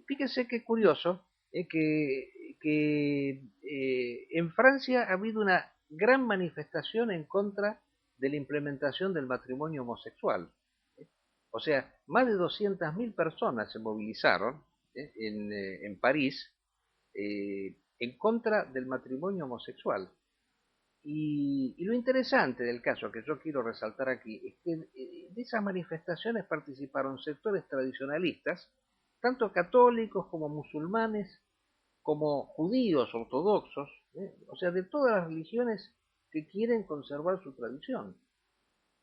Fíjense qué curioso que en Francia ha habido una gran manifestación en contra de la implementación del matrimonio homosexual. O sea, más de 200.000 personas se movilizaron en París en contra del matrimonio homosexual. Y lo interesante del caso que yo quiero resaltar aquí es que de esas manifestaciones participaron sectores tradicionalistas, tanto católicos como musulmanes, como judíos ortodoxos, o sea, de todas las religiones que quieren conservar su tradición,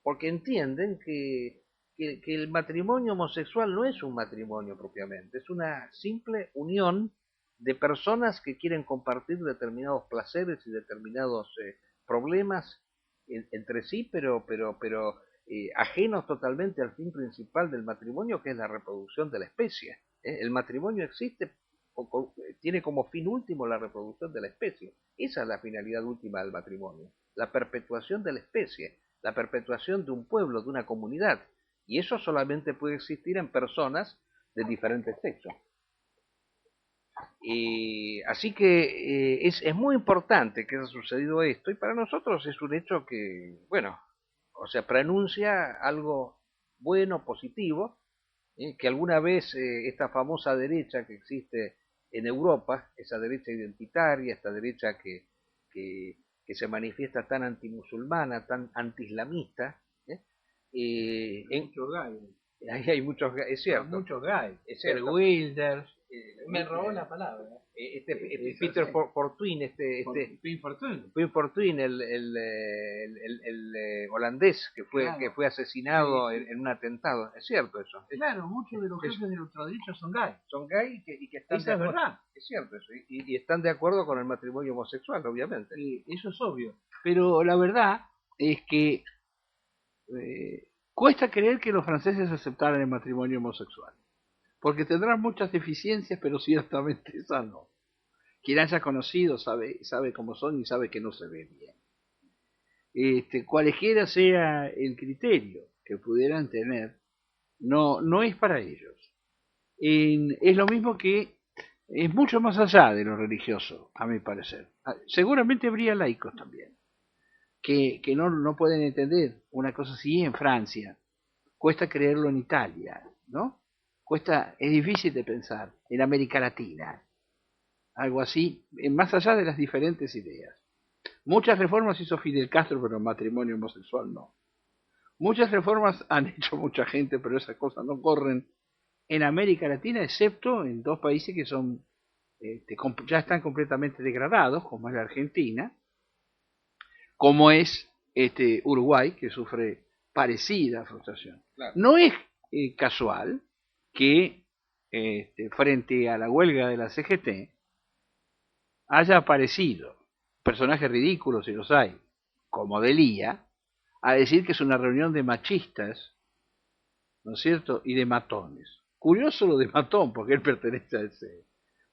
porque entienden que el matrimonio homosexual no es un matrimonio propiamente, es una simple unión de personas que quieren compartir determinados placeres y determinados problemas entre sí, pero ajenos totalmente al fin principal del matrimonio, que es la reproducción de la especie. El matrimonio existe, tiene como fin último la reproducción de la especie. Esa es la finalidad última del matrimonio, la perpetuación de la especie, la perpetuación de un pueblo, de una comunidad. Y eso solamente puede existir en personas de diferentes sexos. Así que es muy importante que haya sucedido esto, y para nosotros es un hecho que, bueno, o sea, pronuncia algo bueno, positivo, que alguna vez esta famosa derecha que existe en Europa, esa derecha identitaria, esta derecha que se manifiesta tan antimusulmana, tan antiislamista, Muchos gays. ahí hay muchos, es cierto, Muchos gays. es cierto. Wilders. Me robó la palabra. Peter Fortuyn, Pim Fortuyn, el holandés que fue, Claro. que fue asesinado Sí, sí. en un atentado. Es cierto eso. Claro, muchos de los jefes de la ultraderecha son gays. Son gay y que están Esa es verdad. Es cierto eso. Y están de acuerdo con el matrimonio homosexual, obviamente. Eso es obvio. Pero la verdad es que cuesta creer que los franceses aceptaran el matrimonio homosexual. Porque tendrán muchas deficiencias, pero ciertamente esas no. Quien haya conocido sabe cómo son y sabe que no se ve bien. Cualesquiera sea el criterio que pudieran tener, no es para ellos. Es lo mismo que es mucho más allá de lo religioso, a mi parecer. Seguramente habría laicos también, que no pueden entender una cosa así en Francia. Cuesta creerlo en Italia, ¿no? Es difícil de pensar en América Latina, algo así, más allá de las diferentes ideas. Muchas reformas hizo Fidel Castro, pero el matrimonio homosexual no. Muchas reformas han hecho mucha gente, pero esas cosas no corren en América Latina, excepto en dos países que son ya están completamente degradados, como es la Argentina, como es Uruguay, que sufre parecida frustración. Claro. No es casual que frente a la huelga de la CGT haya aparecido personajes ridículos, si los hay, como Delía, a decir que es una reunión de machistas, ¿no es cierto?, y de matones. Curioso lo de matón, porque él pertenece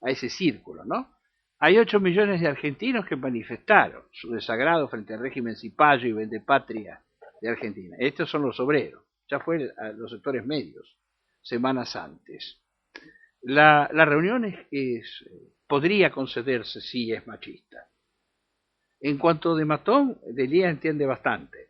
a ese círculo, ¿no? Hay 8 millones de argentinos que manifestaron su desagrado frente al régimen cipayo y vendepatria de Argentina. Estos son los obreros, ya fue a los sectores medios, semanas antes. La reunión podría concederse si es machista. En cuanto de matón, Delía entiende bastante.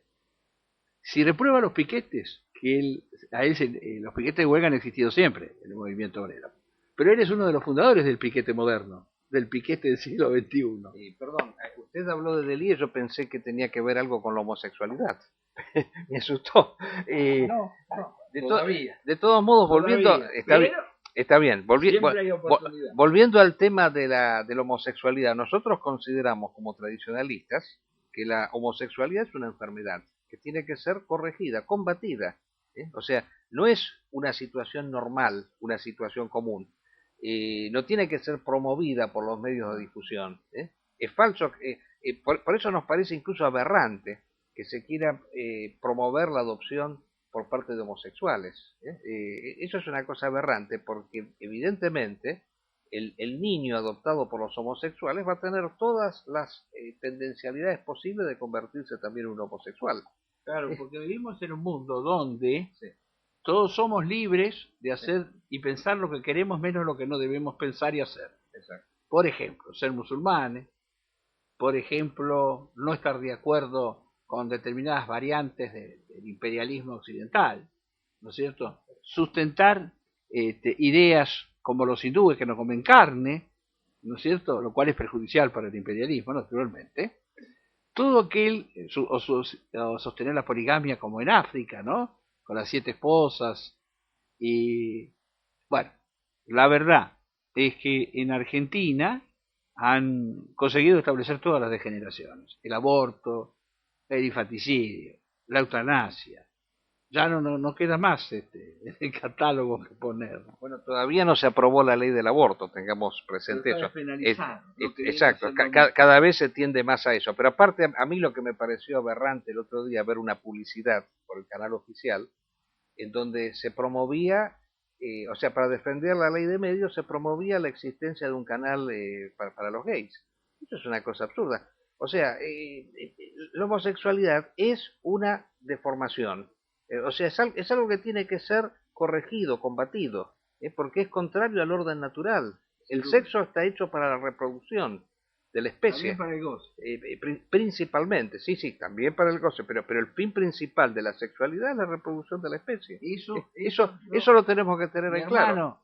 Si reprueba los piquetes, los piquetes de huelga han existido siempre en el movimiento obrero, pero él es uno de los fundadores del piquete moderno, del piquete del siglo XXI. Perdón, usted habló de Delía, yo pensé que tenía que ver algo con la homosexualidad. Me asustó. No, de todos modos, volviendo, está bien. Volviendo al tema de la homosexualidad, nosotros consideramos como tradicionalistas que la homosexualidad es una enfermedad que tiene que ser corregida, combatida. O sea, no es una situación normal, una situación común. No tiene que ser promovida por los medios de difusión. Es falso, por eso nos parece incluso aberrante que se quiera promover la adopción por parte de homosexuales. Eso es una cosa aberrante, porque evidentemente el niño adoptado por los homosexuales va a tener todas las tendencialidades posibles de convertirse también en un homosexual. Claro, porque vivimos en un mundo donde todos somos libres de hacer y pensar lo que queremos, menos lo que no debemos pensar y hacer. Exacto. Por ejemplo, ser musulmanes, por ejemplo, no estar de acuerdo con determinadas variantes del imperialismo occidental, ¿no es cierto? Sustentar ideas como los hindúes que no comen carne, ¿no es cierto? Lo cual es perjudicial para el imperialismo, naturalmente. Todo aquel, o sostener la poligamia como en África, ¿no? Con las 7 esposas. Y bueno, la verdad es que en Argentina han conseguido establecer todas las degeneraciones: el aborto, el infanticidio, la eutanasia, Ya no queda más en el catálogo que poner. Bueno, todavía no se aprobó la ley del aborto, tengamos presente eso. Exacto, cada vez se tiende más a eso. Pero aparte, a mí lo que me pareció aberrante el otro día, ver una publicidad por el canal oficial, en donde se promovía, o sea, para defender la ley de medios, se promovía la existencia de un canal para los gays. Eso es una cosa absurda. O sea, la homosexualidad es una deformación. O sea, es algo que tiene que ser corregido, combatido, porque es contrario al orden natural. El sexo está hecho para la reproducción de la especie. También para el goce. Principalmente, sí, también para el goce, pero el fin principal de la sexualidad es la reproducción de la especie. Eso lo tenemos que tener en claro. Hermano,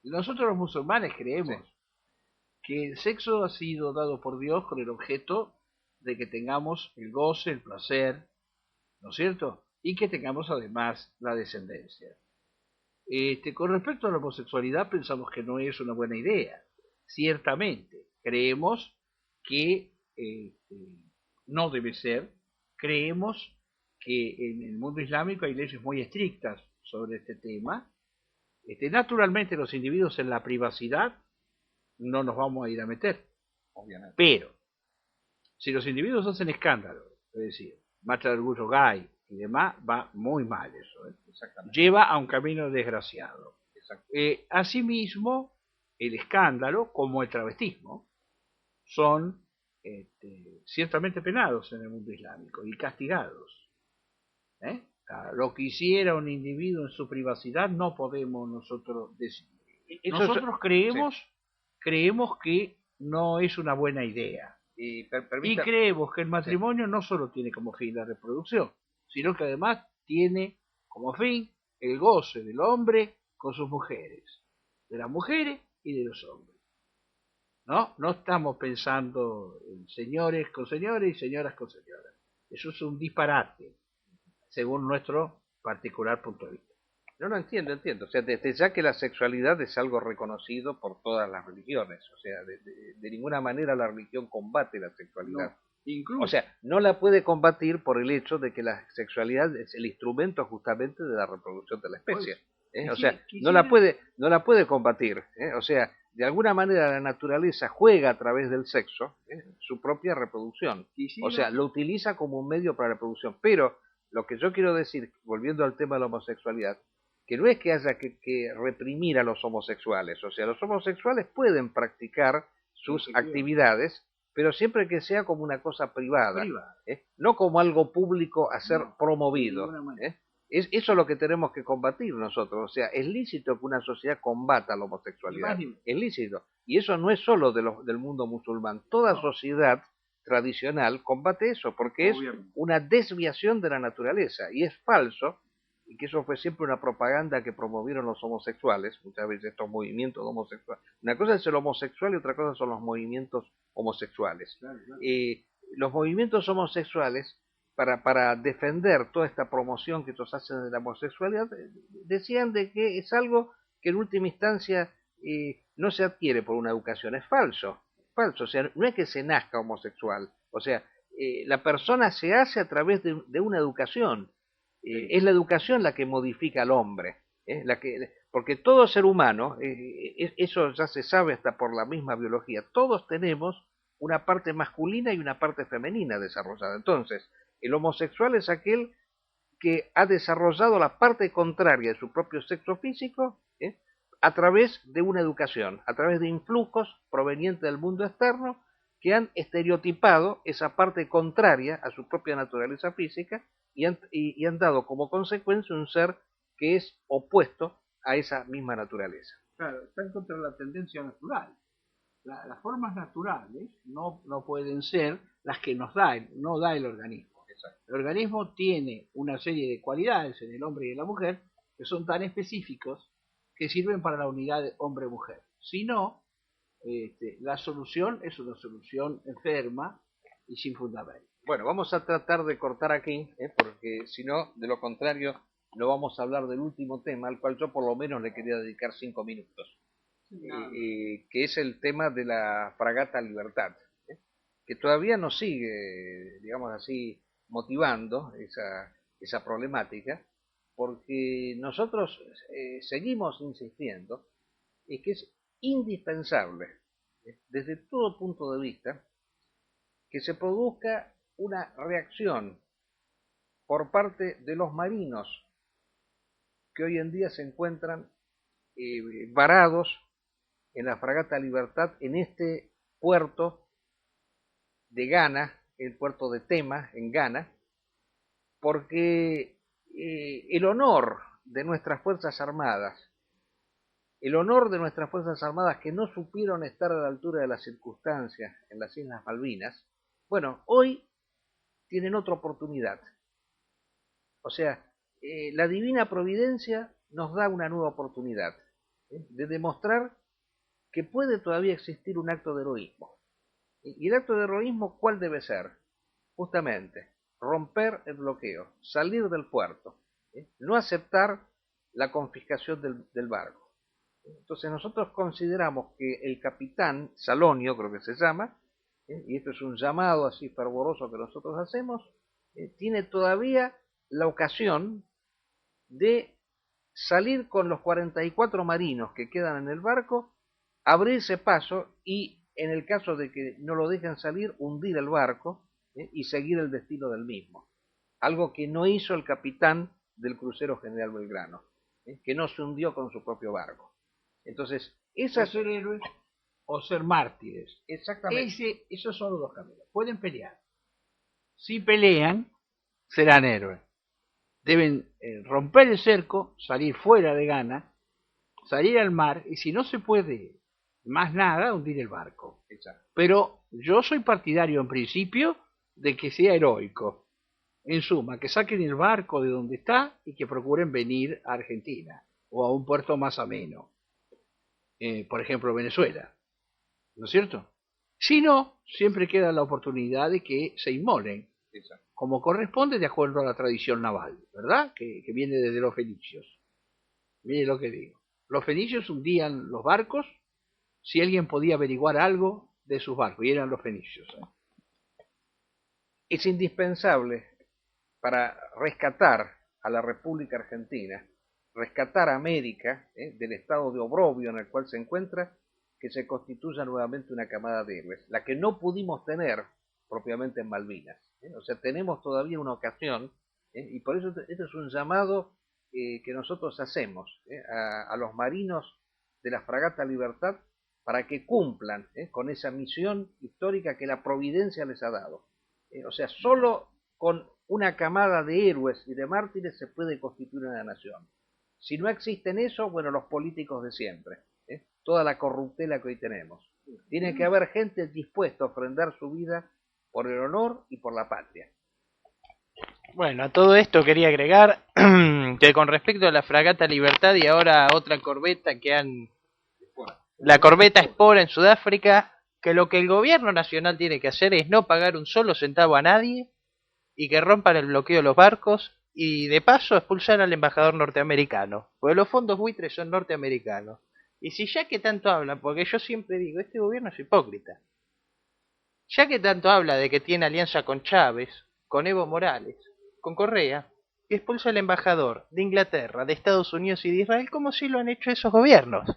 nosotros los musulmanes creemos que el sexo ha sido dado por Dios con el objeto de que tengamos el goce, el placer, ¿no es cierto? Y que tengamos además la descendencia. Con respecto a la homosexualidad, pensamos que no es una buena idea. Ciertamente, creemos que no debe ser. Creemos que en el mundo islámico hay leyes muy estrictas sobre este tema. Naturalmente, los individuos en la privacidad no nos vamos a ir a meter, obviamente. Pero, si los individuos hacen escándalo, es decir, marcha de orgullo gay y demás, va muy mal eso. Lleva a un camino desgraciado. Asimismo, el escándalo, como el travestismo, son ciertamente penados en el mundo islámico y castigados. Lo que hiciera un individuo en su privacidad no podemos nosotros decir. Nosotros creemos que no es una buena idea. Y creemos que el matrimonio no solo tiene como fin la reproducción, sino que además tiene como fin el goce del hombre con sus mujeres, de las mujeres y de los hombres. No estamos pensando en señores con señores y señoras con señoras. Eso es un disparate, según nuestro particular punto de vista. No, entiendo. O sea, desde ya que la sexualidad es algo reconocido por todas las religiones. O sea, de ninguna manera la religión combate la sexualidad. No, incluso. O sea, no la puede combatir por el hecho de que la sexualidad es el instrumento justamente de la reproducción de la especie. O sea, no la puede combatir. O sea, de alguna manera la naturaleza juega a través del sexo su propia reproducción. O sea, lo utiliza como un medio para la reproducción. Pero lo que yo quiero decir, volviendo al tema de la homosexualidad, que no es que haya que reprimir a los homosexuales. O sea, los homosexuales pueden practicar sus actividades, pero siempre que sea como una cosa privada. No como algo público a ser promovido. Eso es lo que tenemos que combatir nosotros. O sea, es lícito que una sociedad combata la homosexualidad. Es lícito. Y eso no es solo del mundo musulmán. Toda sociedad tradicional combate eso, porque es una desviación de la naturaleza. Y es falso, y que eso fue siempre una propaganda que promovieron los homosexuales, muchas veces estos movimientos homosexuales. Una cosa es el homosexual y otra cosa son los movimientos homosexuales. Los movimientos homosexuales, para defender toda esta promoción que ellos hacen de la homosexualidad, decían de que es algo que en última instancia no se adquiere por una educación. Es falso, o sea, no es que se nazca homosexual, o sea, la persona se hace a través de una educación. Es la educación la que modifica al hombre, porque todo ser humano, eso ya se sabe hasta por la misma biología, todos tenemos una parte masculina y una parte femenina desarrollada. Entonces, el homosexual es aquel que ha desarrollado la parte contraria de su propio sexo físico a través de una educación, a través de influjos provenientes del mundo externo que han estereotipado esa parte contraria a su propia naturaleza física y han dado como consecuencia un ser que es opuesto a esa misma naturaleza. Claro, están contra la tendencia natural. Las formas naturales no pueden ser las que no da el organismo. Exacto. El organismo tiene una serie de cualidades en el hombre y en la mujer que son tan específicos que sirven para la unidad de hombre-mujer. Si no, la solución es una solución enferma y sin fundamento. Bueno, vamos a tratar de cortar aquí, porque si no, de lo contrario, no vamos a hablar del último tema, al cual yo por lo menos le quería dedicar 5 minutos, que es el tema de la fragata Libertad, que todavía nos sigue, digamos así, motivando esa problemática, porque nosotros seguimos insistiendo en que es indispensable, desde todo punto de vista, que se produzca una reacción por parte de los marinos que hoy en día se encuentran varados en la fragata Libertad en este puerto de Ghana, el puerto de Tema, en Ghana, porque el honor de nuestras Fuerzas Armadas, que no supieron estar a la altura de las circunstancias en las Islas Malvinas, bueno, hoy tienen otra oportunidad. O sea, la divina providencia nos da una nueva oportunidad de demostrar que puede todavía existir un acto de heroísmo. ¿Y el acto de heroísmo cuál debe ser? Justamente, romper el bloqueo, salir del puerto, no aceptar la confiscación del barco. Entonces nosotros consideramos que el capitán Salonio, creo que se llama, y esto es un llamado así fervoroso que nosotros hacemos, tiene todavía la ocasión de salir con los 44 marinos que quedan en el barco, abrirse paso y, en el caso de que no lo dejen salir, hundir el barco y seguir el destino del mismo. Algo que no hizo el capitán del crucero General Belgrano, que no se hundió con su propio barco. Entonces, esas ser héroes o ser mártires. Exactamente. Esos son los dos caminos. Pueden pelear. Si pelean, serán héroes. Deben romper el cerco, salir fuera de Ghana, salir al mar, y si no se puede más nada, hundir el barco. Exacto. Pero yo soy partidario en principio de que sea heroico. En suma, que saquen el barco de donde está y que procuren venir a Argentina o a un puerto más ameno. Por ejemplo, Venezuela. ¿No es cierto? Si no, siempre queda la oportunidad de que se inmolen, como corresponde de acuerdo a la tradición naval, ¿verdad? Que viene desde los fenicios. Mire lo que digo. Los fenicios hundían los barcos si alguien podía averiguar algo de sus barcos, y eran los fenicios. Es indispensable para rescatar a la República Argentina, rescatar a América del estado de obrobio en el cual se encuentra, que se constituya nuevamente una camada de héroes, la que no pudimos tener propiamente en Malvinas. O sea, tenemos todavía una ocasión, y por eso este es un llamado que nosotros hacemos a los marinos de la fragata Libertad para que cumplan con esa misión histórica que la providencia les ha dado. O sea, solo con una camada de héroes y de mártires se puede constituir una nación. Si no existen eso, bueno, los políticos de siempre, toda la corruptela que hoy tenemos. Tiene que haber gente dispuesta a ofrendar su vida por el honor y por la patria. Bueno, a todo esto quería agregar que con respecto a la fragata Libertad y ahora otra corbeta que han... La corbeta Espora en Sudáfrica, que lo que el gobierno nacional tiene que hacer es no pagar un solo centavo a nadie y que rompan el bloqueo de los barcos y de paso expulsar al embajador norteamericano, porque los fondos buitres son norteamericanos. Y si ya que tanto hablan, porque yo siempre digo, este gobierno es hipócrita, ya que tanto habla de que tiene alianza con Chávez, con Evo Morales, con Correa, que expulsa al embajador de Inglaterra, de Estados Unidos y de Israel, como si lo han hecho esos gobiernos,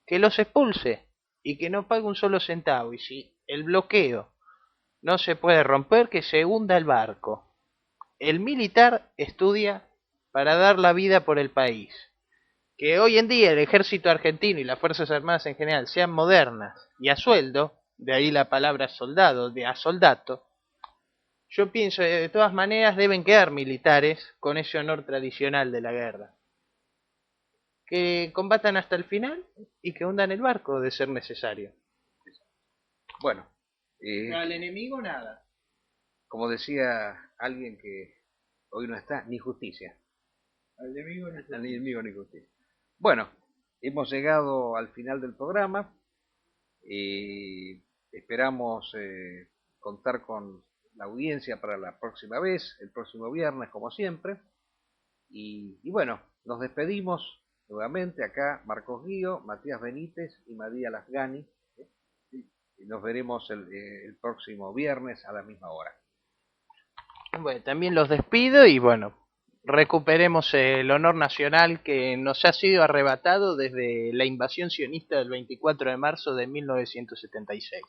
que los expulse y que no pague un solo centavo, y si el bloqueo no se puede romper, que se hunda el barco. El militar estudia para dar la vida por el país. Que hoy en día el ejército argentino y las Fuerzas Armadas en general sean modernas y a sueldo, de ahí la palabra soldado, de a soldato, yo pienso que de todas maneras deben quedar militares con ese honor tradicional de la guerra. Que combatan hasta el final y que hundan el barco de ser necesario. Bueno, al enemigo nada. Como decía alguien que hoy no está, ni justicia. Al enemigo ni justicia. Bueno, hemos llegado al final del programa. Esperamos contar con la audiencia para la próxima vez, el próximo viernes, como siempre. Y bueno, nos despedimos nuevamente acá, Marcos Guío, Matías Benítez y María Lasgani. Y nos veremos el próximo viernes a la misma hora. Bueno, también los despido y bueno, recuperemos el honor nacional que nos ha sido arrebatado desde la invasión sionista del 24 de marzo de 1976.